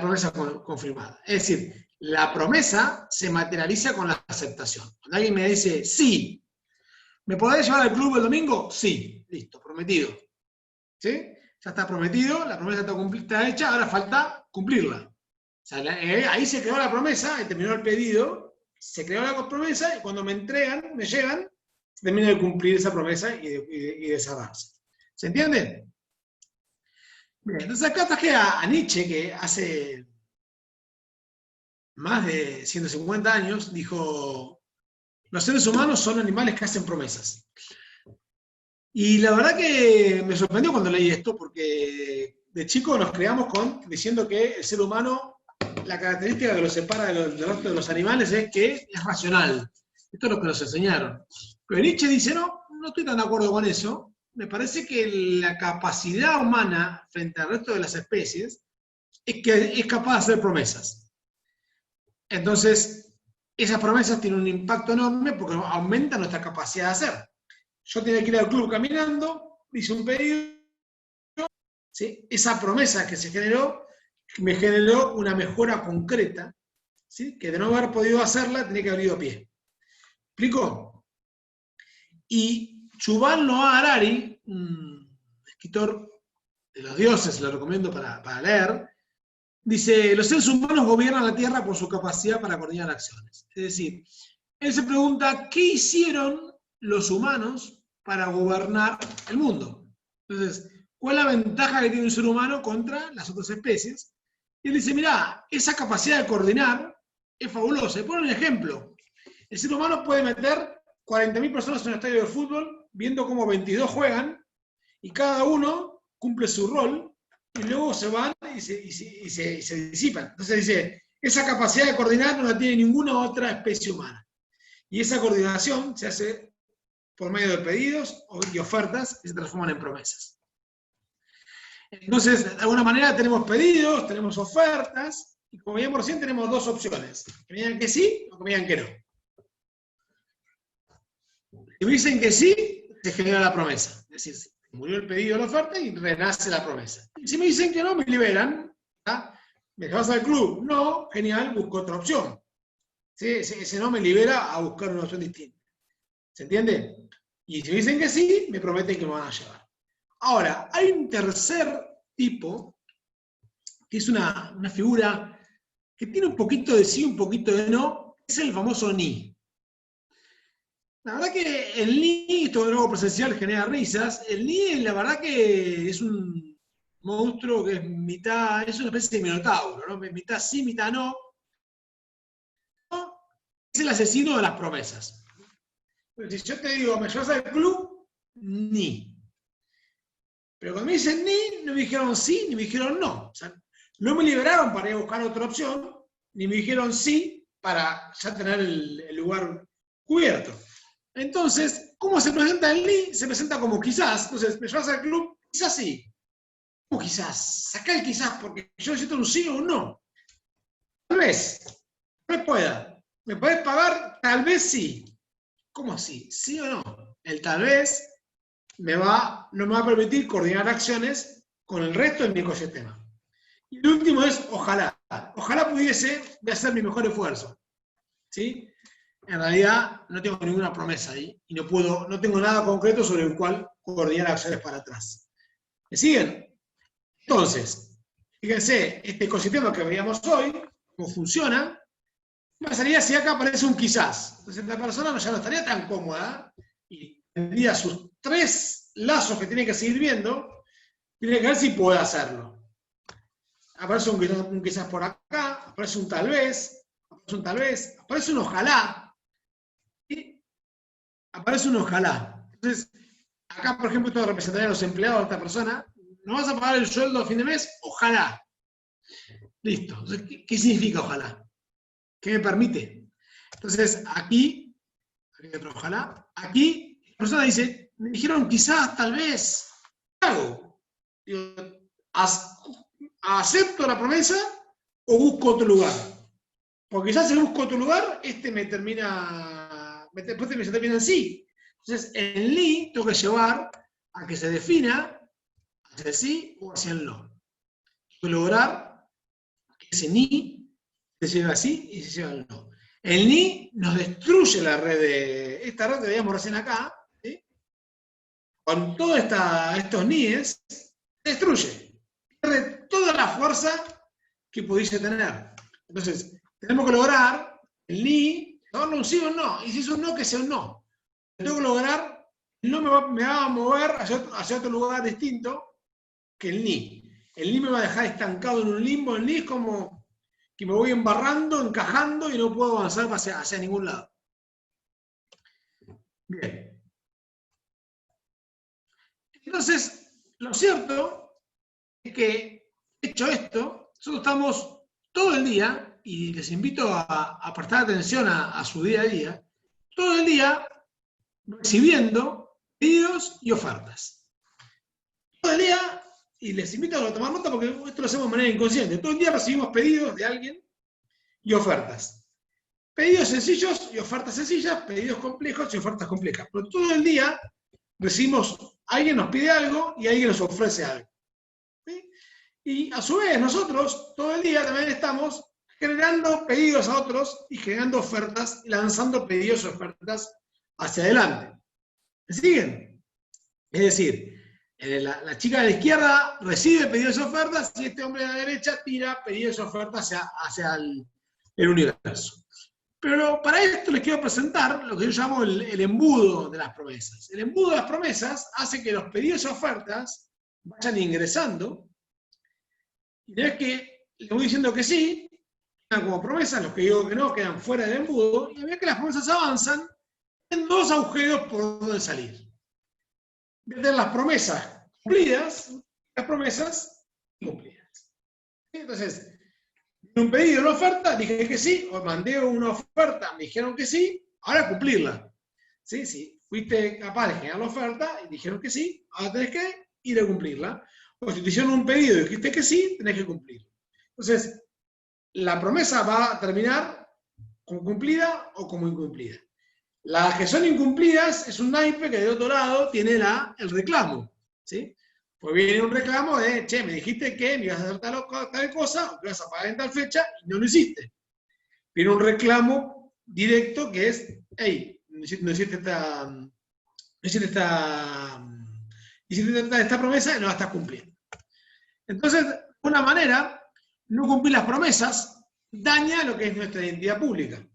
promesa confirmada. Es decir, la promesa se materializa con la aceptación. Cuando alguien me dice, sí, ¿me podés llevar al club el domingo? Sí, listo, prometido. ¿Sí? Ya está prometido, la promesa está hecha, ahora falta cumplirla. O sea, ahí se creó la promesa, terminó el pedido, se creó la promesa y cuando me entregan, me llegan, se termina de cumplir esa promesa y de cerrarse. ¿Se entiende? Bien, entonces acá traje a Nietzsche, que hace más de 150 años dijo: los seres humanos son animales que hacen promesas. Y la verdad que me sorprendió cuando leí esto, porque de chico nos creamos diciendo que el ser humano, la característica que lo separa del resto de los animales es que es racional. Esto es lo que nos enseñaron. Pero Nietzsche dice, no estoy tan de acuerdo con eso. Me parece que la capacidad humana frente al resto de las especies es que es capaz de hacer promesas. Entonces, esas promesas tienen un impacto enorme porque aumentan nuestra capacidad de hacer. Yo tenía que ir al club caminando, hice un pedido, ¿sí? Esa promesa que se generó, me generó una mejora concreta, ¿sí?, que de no haber podido hacerla, tenía que haber ido a pie. ¿Explico? Y Yuval Noah Harari, un escritor de los dioses, lo recomiendo para leer, dice: los seres humanos gobiernan la Tierra por su capacidad para coordinar acciones. Es decir, él se pregunta, ¿qué hicieron los humanos para gobernar el mundo? Entonces, ¿cuál es la ventaja que tiene un ser humano contra las otras especies? Y él dice, mirá, esa capacidad de coordinar es fabulosa. Y pone un ejemplo. El ser humano puede meter 40.000 personas en un estadio de fútbol viendo cómo 22 juegan y cada uno cumple su rol y luego se van y se disipan. Entonces dice, esa capacidad de coordinar no la tiene ninguna otra especie humana. Y esa coordinación se hace por medio de pedidos y ofertas que se transforman en promesas. Entonces, de alguna manera tenemos pedidos, tenemos ofertas, y como veíamos recién, tenemos dos opciones. Que me digan que sí o que me digan que no. Si me dicen que sí, se genera la promesa. Es decir, murió el pedido de la oferta y renace la promesa. Y si me dicen que no, me liberan. ¿Tá? ¿Me vas al club? No, genial, busco otra opción. ¿Sí? Ese no me libera a buscar una opción distinta. ¿Se entiende? Y si me dicen que sí, me prometen que me van a llevar. Ahora, hay un tercer tipo, que es una figura que tiene un poquito de sí, un poquito de no, es el famoso ni. La verdad que el ni, esto de nuevo presencial genera risas, el ni la verdad que es un monstruo que es una especie de minotauro, ¿no? Mitad sí, mitad no. Es el asesino de las promesas. Si yo te digo, ¿me llevas al club? Ni. Pero cuando me dicen ni, no me dijeron sí, ni me dijeron no. O sea, no me liberaron para ir a buscar otra opción, ni me dijeron sí para ya tener el lugar cubierto. Entonces, ¿cómo se presenta el ni? Se presenta como quizás. Entonces, ¿me llevas al club? Quizás sí. ¿Cómo quizás? Sacá el quizás, porque yo necesito un sí o un no. Tal vez. No pueda. ¿Me podés pagar? Tal vez sí. ¿Cómo así? ¿Sí o no? El tal vez no me va a permitir coordinar acciones con el resto de mi ecosistema. Y el último es ojalá. Ojalá pudiese hacer mi mejor esfuerzo. ¿Sí? En realidad no tengo ninguna promesa ahí y no tengo nada concreto sobre el cual coordinar acciones para atrás. ¿Me siguen? Entonces, fíjense, este ecosistema que veíamos hoy, cómo funciona, ¿qué pasaría si acá aparece un quizás? Entonces la persona ya no estaría tan cómoda y tendría sus 3 lazos que tiene que seguir viendo, tiene que ver si puede hacerlo. Aparece un quizás por acá, aparece un tal vez, aparece un ojalá, y aparece un ojalá. Entonces, acá, por ejemplo, esto representaría a los empleados de esta persona. ¿No vas a pagar el sueldo a fin de mes? Ojalá. Listo. Entonces, ¿qué significa ojalá? ¿Qué me permite? Entonces, aquí hay otro ojalá. Aquí, la persona dice, me dijeron quizás, tal vez, ¿qué hago? Digo, ¿acepto la promesa o busco otro lugar? Porque ya si busco otro lugar, me termina, después se termina en sí. Entonces, en li tengo que llevar a que se defina hacia el sí o hacia el no. Tengo que lograr que ese ni se lleve así y se lleve al no. El ni nos destruye la red esta red que veíamos recién acá, ¿sí? Con todos estos nies, se destruye. Pierde toda la fuerza que pudiese tener. Entonces, tenemos que lograr el ni, darle un sí o un no, y si es un no, que sea un no. Tengo que lograr, el no me va a mover hacia otro lugar distinto que el ni. El ni me va a dejar estancado en un limbo, el ni es como que me voy embarrando, encajando y no puedo avanzar hacia ningún lado. Bien. Entonces, lo cierto es que, hecho esto, nosotros estamos todo el día, y les invito a prestar atención a su día a día, todo el día recibiendo pedidos y ofertas. Todo el día, y les invito a tomar nota porque esto lo hacemos de manera inconsciente, todo el día recibimos pedidos de alguien y ofertas. Pedidos sencillos y ofertas sencillas, pedidos complejos y ofertas complejas. Pero todo el día recibimos, alguien nos pide algo y alguien nos ofrece algo. ¿Sí? Y a su vez nosotros todo el día también estamos generando pedidos a otros y generando ofertas, lanzando pedidos y ofertas hacia adelante. ¿Me siguen? Es decir, la chica de la izquierda recibe pedidos y ofertas y este hombre de la derecha tira pedidos y ofertas hacia el universo. Pero para esto les quiero presentar lo que yo llamo el embudo de las promesas. El embudo de las promesas hace que los pedidos y ofertas vayan ingresando y una vez que le voy diciendo que sí, quedan como promesas, los que digo que no quedan fuera del embudo, y a medida que las promesas avanzan, tienen 2 agujeros por donde salir. Desde las promesas cumplidas y las promesas incumplidas. Entonces, un pedido, una oferta, dije que sí, o mandé una oferta, me dijeron que sí, ahora cumplirla. ¿Sí? Sí, fuiste capaz de generar la oferta y dijeron que sí, ahora tenés que ir a cumplirla. O si te hicieron un pedido y dijiste que sí, tenés que cumplirlo. Entonces, la promesa va a terminar como cumplida o como incumplida. Las que son incumplidas es un naipe que de otro lado tiene el reclamo. ¿Sí? Pues viene un reclamo de, che, me dijiste que me ibas a hacer tal cosa, o que ibas a pagar en tal fecha, y no lo hiciste. Viene un reclamo directo que es, hey, no hiciste esta promesa y no la estás cumpliendo. Entonces, de una manera, no cumplir las promesas daña lo que es nuestra identidad pública.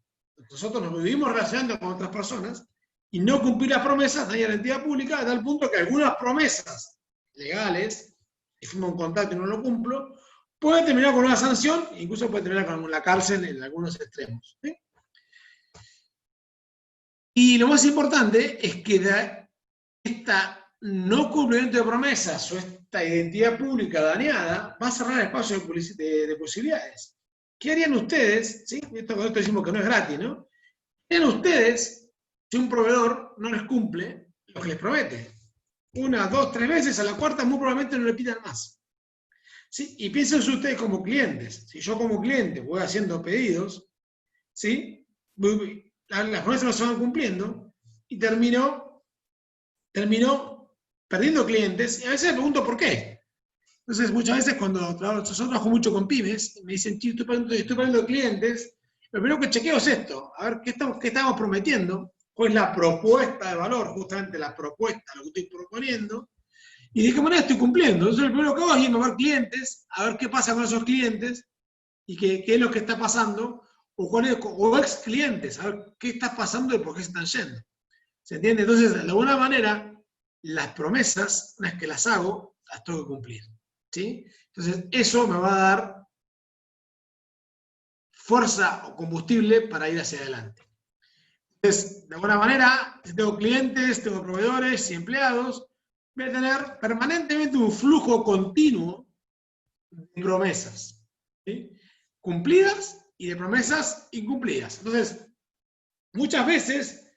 Nosotros nos vivimos relacionando con otras personas y no cumplir las promesas daña la identidad pública a tal punto que algunas promesas legales, si firmo un contrato y no lo cumplo, puede terminar con una sanción, incluso puede terminar con la cárcel en algunos extremos. ¿Sí? Y lo más importante es que de esta no cumplimiento de promesas o esta identidad pública dañada va a cerrar el espacio de posibilidades. ¿Qué harían ustedes? ¿Sí? Esto decimos que no es gratis, ¿no? ¿Qué harían ustedes si un proveedor no les cumple lo que les promete? 1, 2, 3 veces, a la cuarta muy probablemente no le pidan más. ¿Sí? Y piensen ustedes como clientes. Si yo como cliente voy haciendo pedidos, ¿sí? Las promesas no se van cumpliendo y termino perdiendo clientes y a veces me pregunto por qué. Entonces muchas veces cuando yo trabajo mucho con pymes, me dicen, estoy perdiendo clientes, lo primero que chequeo es esto, a ver qué estamos prometiendo, cuál es la propuesta de valor, justamente la propuesta, lo que estoy proponiendo, y de qué manera estoy cumpliendo. Entonces, lo primero que hago es irme a ver clientes, a ver qué pasa con esos clientes, y qué es lo que está pasando, o ex clientes, a ver qué está pasando y por qué se están yendo. ¿Se entiende? Entonces, de alguna manera, las promesas, una vez que las hago, las tengo que cumplir. ¿Sí? Entonces, eso me va a dar fuerza o combustible para ir hacia adelante. Entonces, de alguna manera, si tengo clientes, tengo proveedores y empleados, voy a tener permanentemente un flujo continuo de promesas, ¿sí? Cumplidas y de promesas incumplidas. Entonces, muchas veces,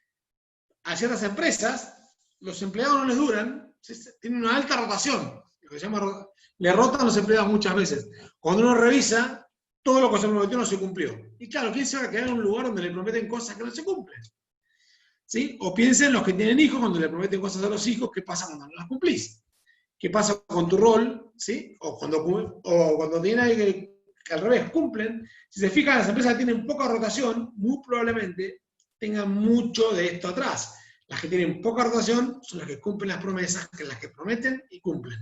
a ciertas empresas, los empleados no les duran, tienen una alta rotación, lo que se llama, le rotan los empleados muchas veces. Cuando uno revisa, todo lo que se prometió no se cumplió. Y claro, ¿quién se va a quedar en un lugar donde le prometen cosas que no se cumplen? ¿Sí? O piensen los que tienen hijos, cuando le prometen cosas a los hijos, ¿qué pasa cuando no las cumplís? ¿Qué pasa con tu rol? ¿Sí? O cuando tienen que al revés cumplen. Si se fijan, las empresas que tienen poca rotación, muy probablemente tengan mucho de esto atrás. Las que tienen poca rotación son las que cumplen las promesas, que las que prometen y cumplen.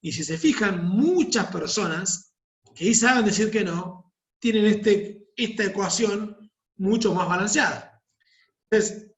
Y si se fijan, muchas personas que saben decir que no, tienen esta ecuación mucho más balanceada. Entonces,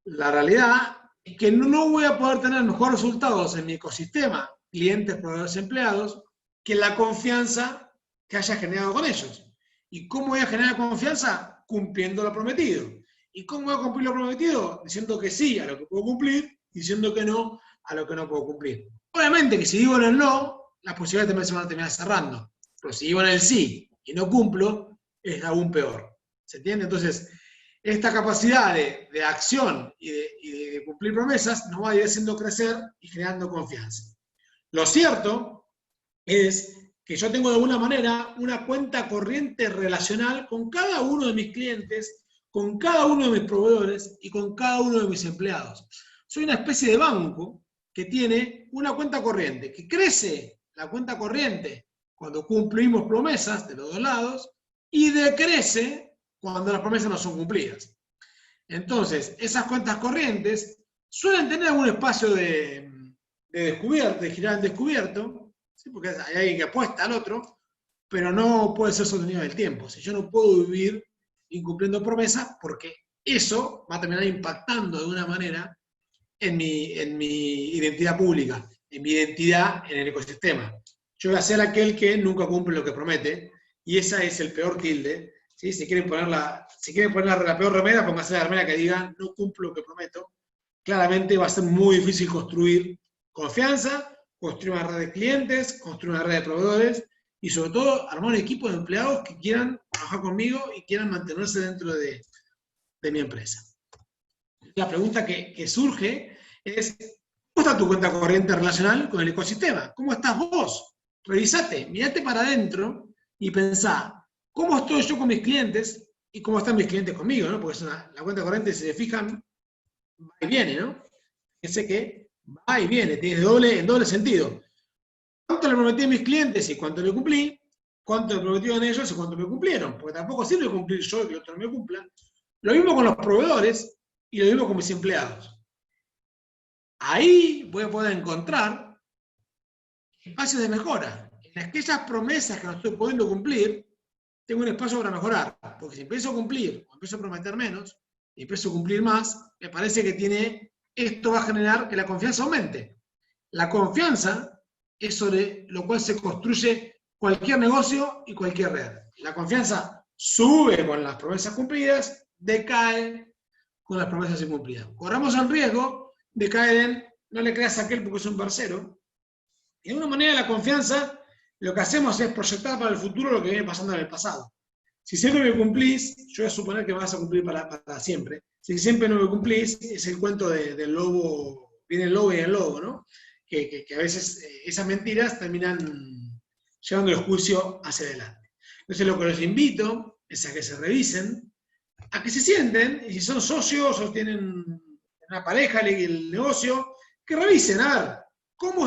la realidad es que no voy a poder tener mejores resultados en mi ecosistema, clientes, proveedores, empleados, que la confianza que haya generado con ellos. ¿Y cómo voy a generar confianza? Cumpliendo lo prometido. ¿Y cómo voy a cumplir lo prometido? Diciendo que sí a lo que puedo cumplir, diciendo que no a lo que no puedo cumplir. Obviamente que si digo en el no, las posibilidades también se van a terminar cerrando. Pero si digo en el sí y no cumplo, es aún peor. ¿Se entiende? Entonces, esta capacidad de acción y de cumplir promesas nos va a ir haciendo crecer y generando confianza. Lo cierto es que yo tengo de alguna manera una cuenta corriente relacional con cada uno de mis clientes, con cada uno de mis proveedores y con cada uno de mis empleados. Soy una especie de banco que tiene una cuenta corriente, que crece la cuenta corriente cuando cumplimos promesas de los dos lados y decrece cuando las promesas no son cumplidas. Entonces, esas cuentas corrientes suelen tener algún espacio de descubierto, de girar en descubierto, ¿sí? Porque hay alguien que apuesta al otro, pero no puede ser sostenido en el tiempo. Si yo no puedo vivir incumpliendo promesas, porque eso va a terminar impactando de una manera en mi identidad pública, en mi identidad en el ecosistema. Yo voy a ser aquel que nunca cumple lo que promete, y ese es el peor tilde. ¿Sí? Si quieren poner la peor remera, pónganse la remera que diga no cumplo lo que prometo. Claramente va a ser muy difícil construir confianza, construir una red de clientes, construir una red de proveedores y sobre todo armar un equipo de empleados que quieran trabajar conmigo y quieran mantenerse dentro de mi empresa. La pregunta que surge es, ¿cómo está tu cuenta corriente relacional con el ecosistema? ¿Cómo estás vos? Revisate, mirate para adentro y pensá, ¿cómo estoy yo con mis clientes y cómo están mis clientes conmigo? ¿No? Porque la cuenta corriente, si se fijan, va y viene, ¿no? Fíjense que va y viene, tiene en doble sentido. ¿Cuánto le prometí a mis clientes y cuánto le cumplí? ¿Cuánto le prometí a ellos y cuánto me cumplieron? Porque tampoco sirve cumplir yo y que el otro me cumpla. Lo mismo con los proveedores y lo mismo con mis empleados. Ahí voy a poder encontrar espacios de mejora. En aquellas promesas que no estoy pudiendo cumplir, tengo un espacio para mejorar. Porque si empiezo a cumplir o empiezo a prometer menos y empiezo a cumplir más, me parece que esto va a generar que la confianza aumente. La confianza es sobre lo cual se construye cualquier negocio y cualquier red. La confianza sube con las promesas cumplidas, decae con las promesas incumplidas. Corramos el riesgo de caer en no le creas a aquel porque es un parcero. Y de alguna manera la confianza, lo que hacemos es proyectar para el futuro lo que viene pasando en el pasado. Si siempre me cumplís, yo voy a suponer que me vas a cumplir para siempre. Si siempre no me cumplís, es el cuento del lobo, viene el lobo y el lobo, ¿no? Que a veces esas mentiras terminan llevando el juicio hacia adelante. Entonces lo que les invito es a que se revisen, a que se sienten, y si son socios o tienen una pareja el negocio, que revisen, a ver, ¿cómo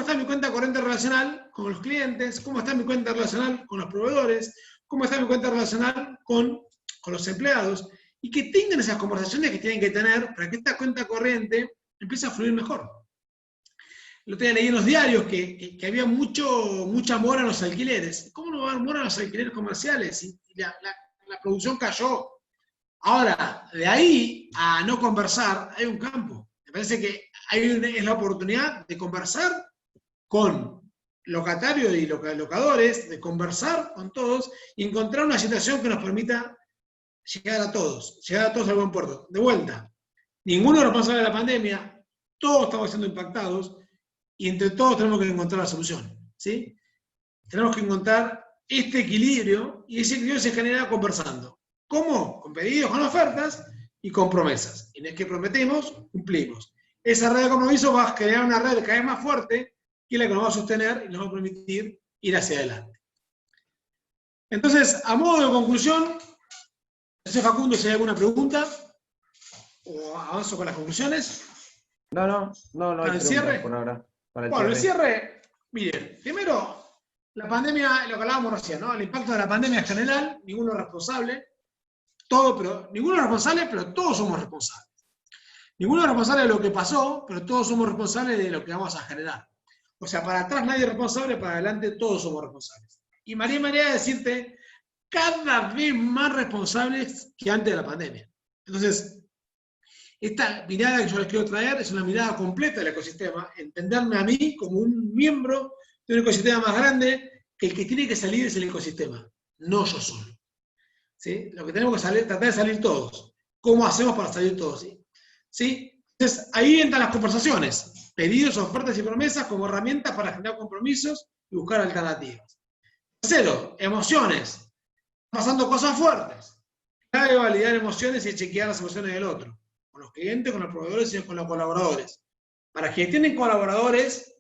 está mi cuenta corriente relacional con los clientes? ¿Cómo está mi cuenta relacional con los proveedores? ¿Cómo está mi cuenta relacional con los empleados? y que tengan esas conversaciones que tienen que tener para que esta cuenta corriente empiece a fluir mejor. El otro día leí en los diarios que había mucha mora en los alquileres. ¿Cómo no va a haber mora en los alquileres comerciales? Y la producción cayó. Ahora, de ahí a no conversar, hay un campo. Me parece que es la oportunidad de conversar con locatarios y locadores, de conversar con todos y encontrar una situación que nos permita llegar a todos al buen puerto. De vuelta, ninguno es responsable de la pandemia, todos estamos siendo impactados y entre todos tenemos que encontrar la solución, ¿sí? Tenemos que encontrar este equilibrio y ese equilibrio se genera conversando. ¿Cómo? Con pedidos, con ofertas y con promesas. Y en el que prometemos, cumplimos. Esa red de compromiso va a generar una red cada vez más fuerte que es la que nos va a sostener y nos va a permitir ir hacia adelante. Entonces, a modo de conclusión, no sé, Facundo, si hay alguna pregunta, o avanzo con las conclusiones. No ¿Para hay el cierre? por ahora. Bueno, el cierre, miren, primero, la pandemia, lo que hablábamos recién, ¿no? El impacto de la pandemia en general, ninguno es responsable, ninguno es responsable, pero todos somos responsables. Ninguno es responsable de lo que pasó, pero todos somos responsables de lo que vamos a generar. O sea, para atrás nadie es responsable, para adelante todos somos responsables. Y María decirte, cada vez más responsables que antes de la pandemia. Entonces, esta mirada que yo les quiero traer es una mirada completa del ecosistema, entenderme a mí como un miembro de un ecosistema más grande, que el que tiene que salir es el ecosistema, no yo solo. ¿Sí? Lo que tenemos que tratar de salir todos. ¿Cómo hacemos para salir todos? ¿Sí? Entonces, ahí entran las conversaciones, pedidos, ofertas y promesas como herramientas para generar compromisos y buscar alternativas. Tercero, emociones. Pasando cosas fuertes. Clave validar emociones y chequear las emociones del otro. Con los clientes, con los proveedores y con los colaboradores. Para quienes tienen colaboradores,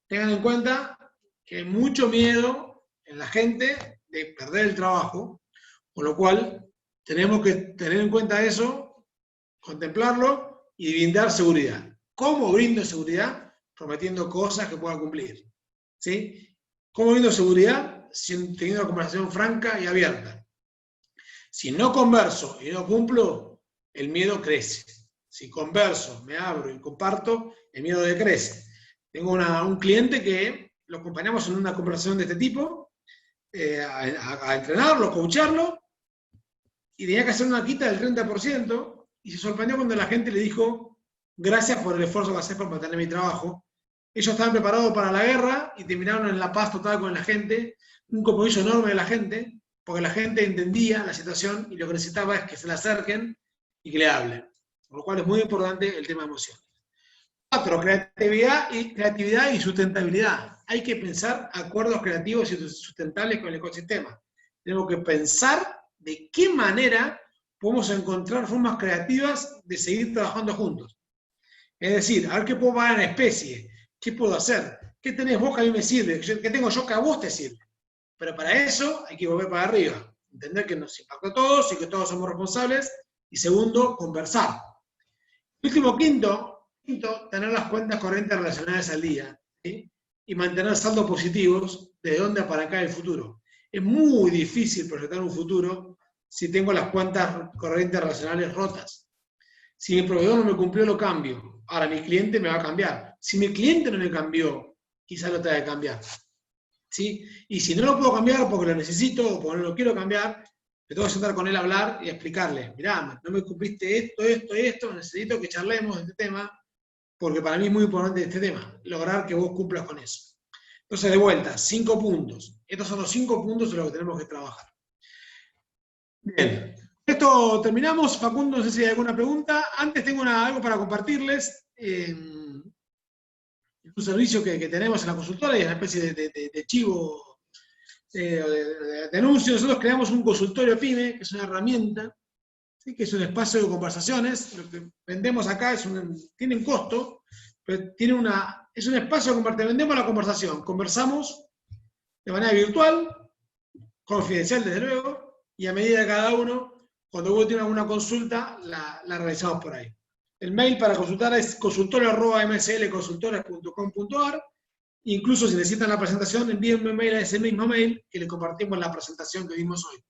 tengan en cuenta que hay mucho miedo en la gente de perder el trabajo, con lo cual tenemos que tener en cuenta eso, contemplarlo y brindar seguridad. ¿Cómo brindo seguridad? Prometiendo cosas que pueda cumplir. ¿Sí? ¿Cómo brindo seguridad? Teniendo una conversación franca y abierta. Si no converso y no cumplo, el miedo crece. Si converso, me abro y comparto, el miedo decrece. Tengo un cliente que lo acompañamos en una conversación de este tipo, a entrenarlo, a coacharlo, y tenía que hacer una quita del 30%, y se sorprendió cuando la gente le dijo, gracias por el esfuerzo que haces por mantener mi trabajo. Ellos estaban preparados para la guerra y terminaron en la paz total con la gente, un compromiso enorme de la gente, porque la gente entendía la situación y lo que necesitaba es que se le acerquen y que le hablen. Por lo cual es muy importante el tema de emociones. 4. Creatividad y sustentabilidad. Hay que pensar acuerdos creativos y sustentables con el ecosistema. Tenemos que pensar de qué manera podemos encontrar formas creativas de seguir trabajando juntos. Es decir, a ver qué puedo pagar en especie, qué puedo hacer, qué tenés vos que a mí me sirve, qué tengo yo que a vos te sirve. Pero para eso hay que volver para arriba, entender que nos impacta a todos y que todos somos responsables. Y segundo, conversar. Último, quinto, tener las cuentas corrientes relacionadas al día, ¿sí? Y mantener saldos positivos desde donde apalancar el futuro. Es muy difícil proyectar un futuro si tengo las cuentas corrientes relacionales rotas. Si mi proveedor no me cumplió, lo cambio. Ahora mi cliente me va a cambiar. Si mi cliente no me cambió, quizás lo tenga que cambiar. ¿Sí? Y si no lo puedo cambiar porque lo necesito o porque no lo quiero cambiar, me tengo que sentar con él a hablar y explicarle, mirá, no me cumpliste esto, necesito que charlemos de este tema, porque para mí es muy importante este tema, lograr que vos cumplas con eso. Entonces, de vuelta, 5 puntos. Estos son los 5 puntos en los que tenemos que trabajar. Bien, esto terminamos. Facundo, no sé si hay alguna pregunta. Antes tengo algo para compartirles. Un servicio que tenemos en la consultora y es una especie de chivo de anuncio. Nosotros creamos un consultorio PYME, que es una herramienta, ¿sí? Que es un espacio de conversaciones. Lo que vendemos acá tiene un costo, pero es un espacio de conversación. Vendemos la conversación, conversamos de manera virtual, confidencial desde luego, y a medida de cada uno, cuando uno tiene alguna consulta, la realizamos por ahí. El mail para consultar es consultorio@mslconsultores.com.ar. Incluso si necesitan la presentación, envíenme un mail a ese mismo mail que le compartimos la presentación que vimos hoy.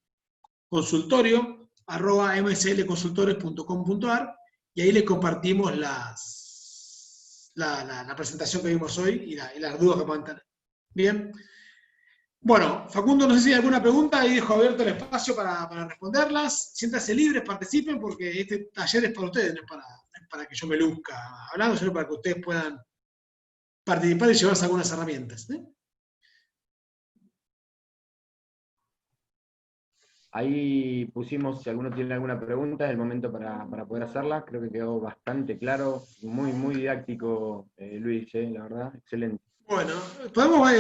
Consultorio @mslconsultores.com.ar, y ahí les compartimos la presentación que vimos hoy y las dudas que puedan tener. Bien. Bueno, Facundo, no sé si hay alguna pregunta, ahí dejo abierto el espacio para responderlas. Siéntanse libres, participen, porque este taller es para ustedes, no es para que yo me luzca hablando, sino para que ustedes puedan participar y llevarse algunas herramientas. Ahí pusimos, si alguno tiene alguna pregunta, es el momento para poder hacerla. Creo que quedó bastante claro, muy didáctico, Luis, la verdad, excelente. Bueno, podemos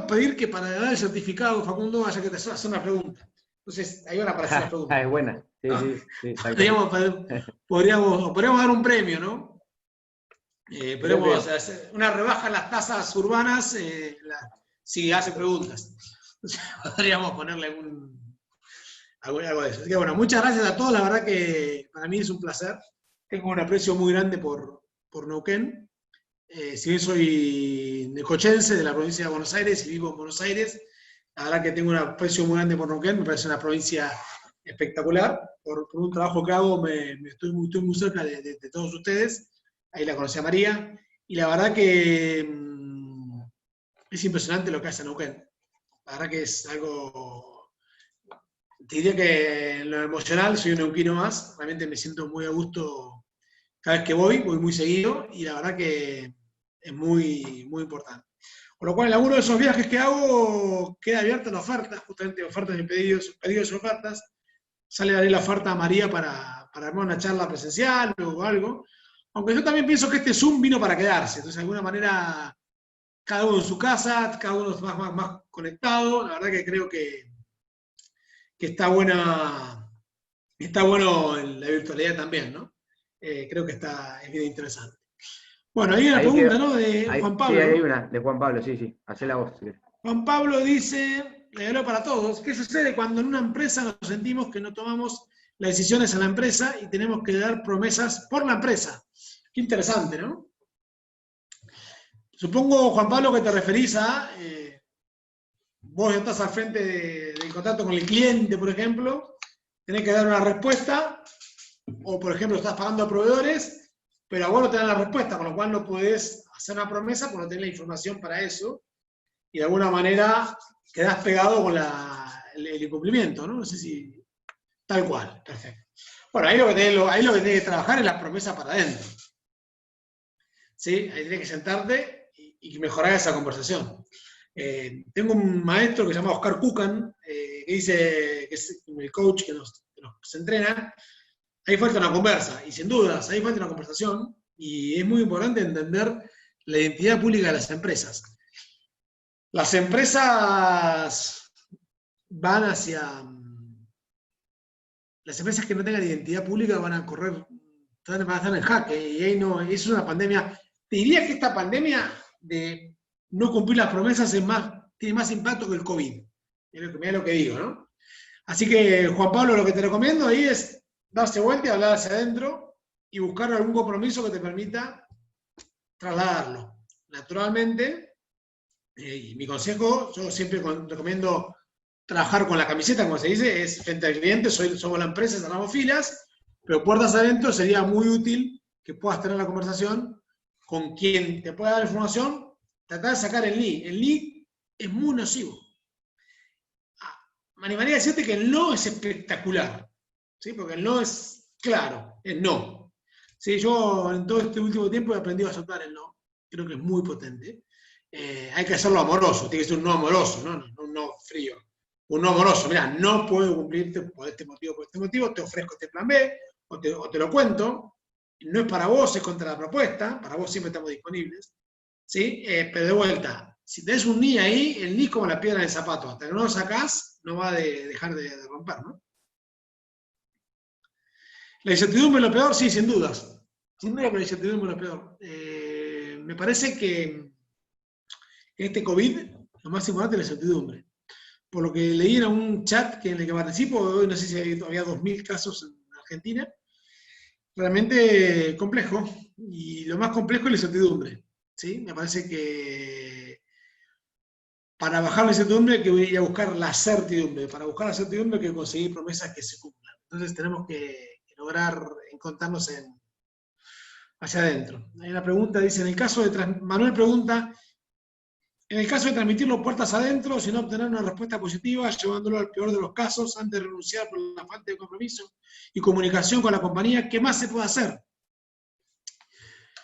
pedir que para dar el certificado, Facundo, haya que te hacer una pregunta. Entonces, ahí van a aparecer las preguntas. Es buena, sí, ¿No? sí. Podríamos dar un premio, ¿no? Podríamos que... hacer una rebaja en las tasas urbanas si hace preguntas. Entonces, podríamos ponerle algo de eso. Así que bueno, muchas gracias a todos, la verdad que para mí es un placer. Tengo un aprecio muy grande por Neuquén. Si bien soy necochense, de la provincia de Buenos Aires, y vivo en Buenos Aires, la verdad que tengo un aprecio muy grande por Neuquén, me parece una provincia espectacular. Por un trabajo que hago, estoy muy cerca de todos ustedes. Ahí la conocí a María, y la verdad que es impresionante lo que hace Neuquén. La verdad que es algo... Te diría que en lo emocional soy un neuquino más, realmente me siento muy a gusto cada vez que voy muy seguido, y la verdad que es muy importante. Con lo cual, en alguno de esos viajes que hago, queda abierta la oferta, justamente ofertas y pedidos y ofertas. Sale ahí la oferta a María para armar una charla presencial o algo. Aunque yo también pienso que este Zoom vino para quedarse. Entonces, de alguna manera, cada uno en su casa, cada uno más conectado. La verdad que creo que está bueno la virtualidad también, ¿no? Creo que es bien interesante. Bueno, hay una pregunta, ¿no? De Juan Pablo. Sí, hay una, de Juan Pablo, sí. Hacé la voz. Sí. Juan Pablo dice, le hablo para todos, ¿qué sucede cuando en una empresa nos sentimos que no tomamos las decisiones en la empresa y tenemos que dar promesas por la empresa? Qué interesante, ¿no? Supongo, Juan Pablo, que te referís a, vos estás al frente del contacto con el cliente, por ejemplo, tenés que dar una respuesta, o por ejemplo estás pagando a proveedores, pero a vos no te dan la respuesta, con lo cual no podés hacer una promesa porque no tenés la información para eso, y de alguna manera quedás pegado con el incumplimiento, ¿no? No sé si... Tal cual, perfecto. Bueno, ahí lo que tenés que trabajar es la promesa para adentro. ¿Sí? Ahí tenés que sentarte y mejorar esa conversación. Tengo un maestro que se llama Oscar Kukan, que dice, que es el coach que nos entrena. Ahí falta una conversa, y sin dudas, ahí falta una conversación, y es muy importante entender la identidad pública de las empresas. Las empresas van hacia... Las empresas que no tengan identidad pública van a correr, van a estar en jaque, y ahí no, es una pandemia. Te diría que esta pandemia de no cumplir las promesas tiene más impacto que el COVID. Mirá lo que digo, ¿no? Así que, Juan Pablo, lo que te recomiendo ahí es darse vuelta y hablar hacia adentro y buscar algún compromiso que te permita trasladarlo. Naturalmente, y mi consejo, yo siempre recomiendo trabajar con la camiseta, como se dice, es frente al cliente, somos la empresa, cerramos filas, pero puertas adentro sería muy útil que puedas tener la conversación con quien te pueda dar información, tratar de sacar el lead. El lead es muy nocivo. Me animaría a decirte que el no es espectacular, ¿sí? Porque el no es claro, es no. ¿Sí? Yo en todo este último tiempo he aprendido a soltar el no, creo que es muy potente. Hay que hacerlo amoroso, tiene que ser un no amoroso, no un no frío. Un no amoroso, mira, no puedo cumplirte por este motivo, te ofrezco este plan B, o te lo cuento, no es para vos, es contra la propuesta, para vos siempre estamos disponibles, ¿sí? Pero de vuelta, si tenés un ni ahí, el ni es como la piedra del zapato, hasta que no lo sacás, no va a dejar de romper, ¿no? La incertidumbre es lo peor, sí, sin dudas. Sin duda que la incertidumbre es lo peor. Me parece que en este COVID, lo más importante es la incertidumbre. Por lo que leí en un chat en el que participo, hoy no sé si había 2.000 casos en Argentina, realmente complejo, y lo más complejo es la incertidumbre, ¿sí? Me parece que para bajar la incertidumbre hay que ir a buscar la certidumbre, para buscar la certidumbre hay que conseguir promesas que se cumplan. Entonces tenemos que lograr encontrarnos hacia adentro. Hay una pregunta, dice, Manuel pregunta, en el caso de transmitirlo puertas adentro, sin obtener una respuesta positiva, llevándolo al peor de los casos, antes de renunciar por la falta de compromiso y comunicación con la compañía, ¿qué más se puede hacer?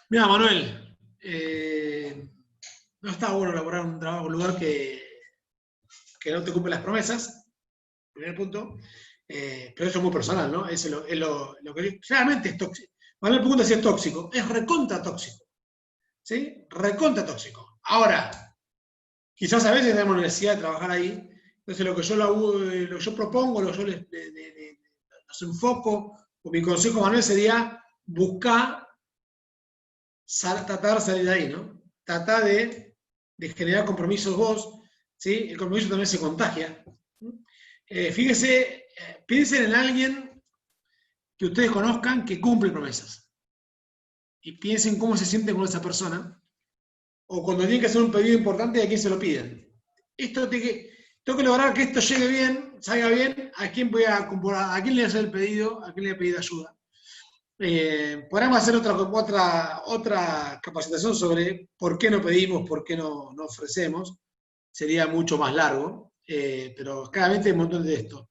Mira, Manuel, no está bueno elaborar un trabajo en un lugar que no te cumple las promesas, primer punto, pero eso es muy personal, ¿no? Eso es lo que claramente es tóxico. Manuel pregunta si es tóxico, es recontra tóxico, ¿sí? Recontra tóxico. Ahora, quizás a veces tenemos necesidad de trabajar ahí, entonces lo que yo propongo, lo que yo los enfoco, o mi consejo, Manuel, sería buscar tratar de salir de ahí, ¿no? Tratar de generar compromisos vos, ¿sí? El compromiso también se contagia. Fíjese, piensen en alguien que ustedes conozcan que cumple promesas. Y piensen cómo se sienten con esa persona. O cuando tienen que hacer un pedido importante, ¿a quién se lo piden? Tengo que lograr que esto llegue bien, salga bien, ¿a quién le voy a hacer el pedido? ¿A quién le voy a pedir ayuda? Podríamos hacer otra capacitación sobre por qué no pedimos, por qué no ofrecemos. Sería mucho más largo, pero claramente hay un montón de esto.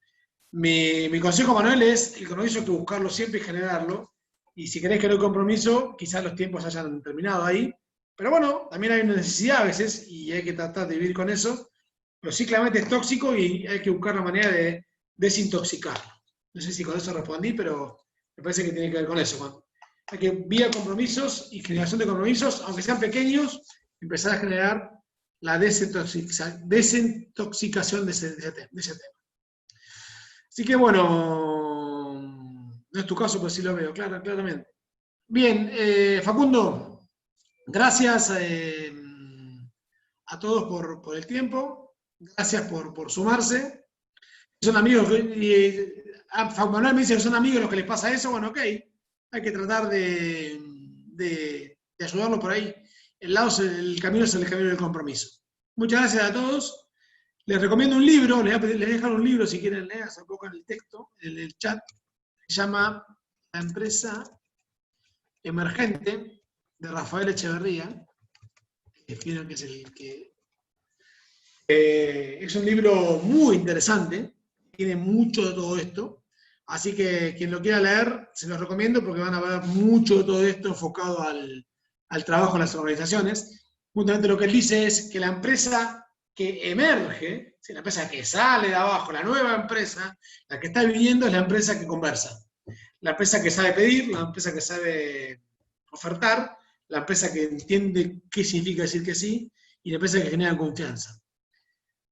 Mi consejo, Manuel, es el compromiso hay que buscarlo siempre y generarlo. Y si querés que no hay compromiso, quizás los tiempos hayan terminado ahí. Pero bueno, también hay una necesidad a veces y hay que tratar de vivir con eso. Pero sí, claramente es tóxico y hay que buscar la manera de desintoxicarlo. No sé si con eso respondí, pero me parece que tiene que ver con eso, Juan. Hay que, vía compromisos y generación de compromisos, aunque sean pequeños, empezar a generar la desintoxicación de ese tema. Así que bueno, no es tu caso, pero sí lo veo, claramente. Bien, Facundo, gracias a todos por el tiempo, gracias por sumarse. Son amigos, Manuel me dice que son amigos los que les pasa eso, bueno, ok, hay que tratar de ayudarlos por ahí. El camino es el camino del compromiso. Muchas gracias a todos. Les recomiendo un libro, les voy a dejar un libro si quieren leer, se colocan el texto, en el chat. Se llama La empresa emergente, de Rafael Echeverría. Que es el que... es un libro muy interesante, tiene mucho de todo esto, así que quien lo quiera leer, se los recomiendo porque van a ver mucho de todo esto enfocado al trabajo en las organizaciones. Justamente lo que él dice es que la empresa que emerge, la empresa que sale de abajo, la nueva empresa, la que está viviendo es la empresa que conversa. La empresa que sabe pedir, la empresa que sabe ofertar, la empresa que entiende qué significa decir que sí, y la empresa que genera confianza.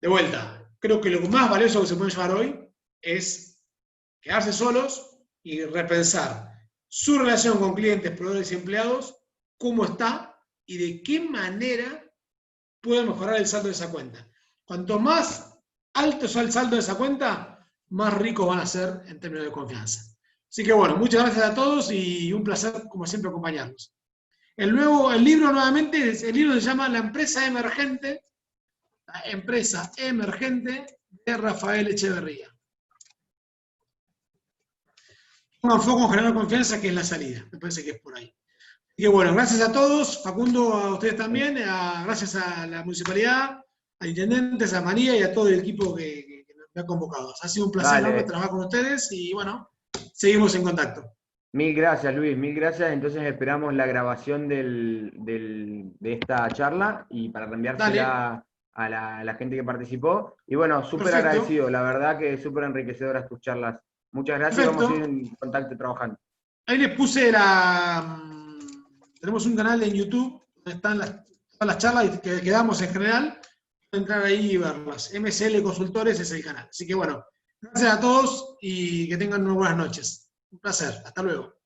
De vuelta, creo que lo más valioso que se puede llevar hoy es quedarse solos y repensar su relación con clientes, proveedores y empleados, cómo está y de qué manera puede mejorar el saldo de esa cuenta. Cuanto más alto sea el saldo de esa cuenta, más ricos van a ser en términos de confianza. Así que bueno, muchas gracias a todos y un placer, como siempre, acompañarlos. El libro nuevamente, el libro se llama La empresa emergente de Rafael Echeverría. Un enfoque en generar confianza, que es la salida. Me parece que es por ahí. Y bueno, gracias a todos, Facundo, a ustedes también, gracias a la municipalidad, a intendentes, a María y a todo el equipo que me ha convocado. Ha sido un placer enorme trabajar con ustedes y bueno, seguimos en contacto. Mil gracias, Luis, mil gracias. Entonces esperamos la grabación de esta charla y para reenviársela a la gente que participó. Y bueno, súper agradecido, la verdad que súper enriquecedoras tus charlas. Muchas gracias. Perfecto. Vamos a ir en contacto trabajando. Ahí les puse tenemos un canal en YouTube donde están todas las charlas que damos en general. Pueden entrar ahí y verlas. MSL Consultores es el canal. Así que bueno, gracias a todos y que tengan unas buenas noches. Un placer. Hasta luego.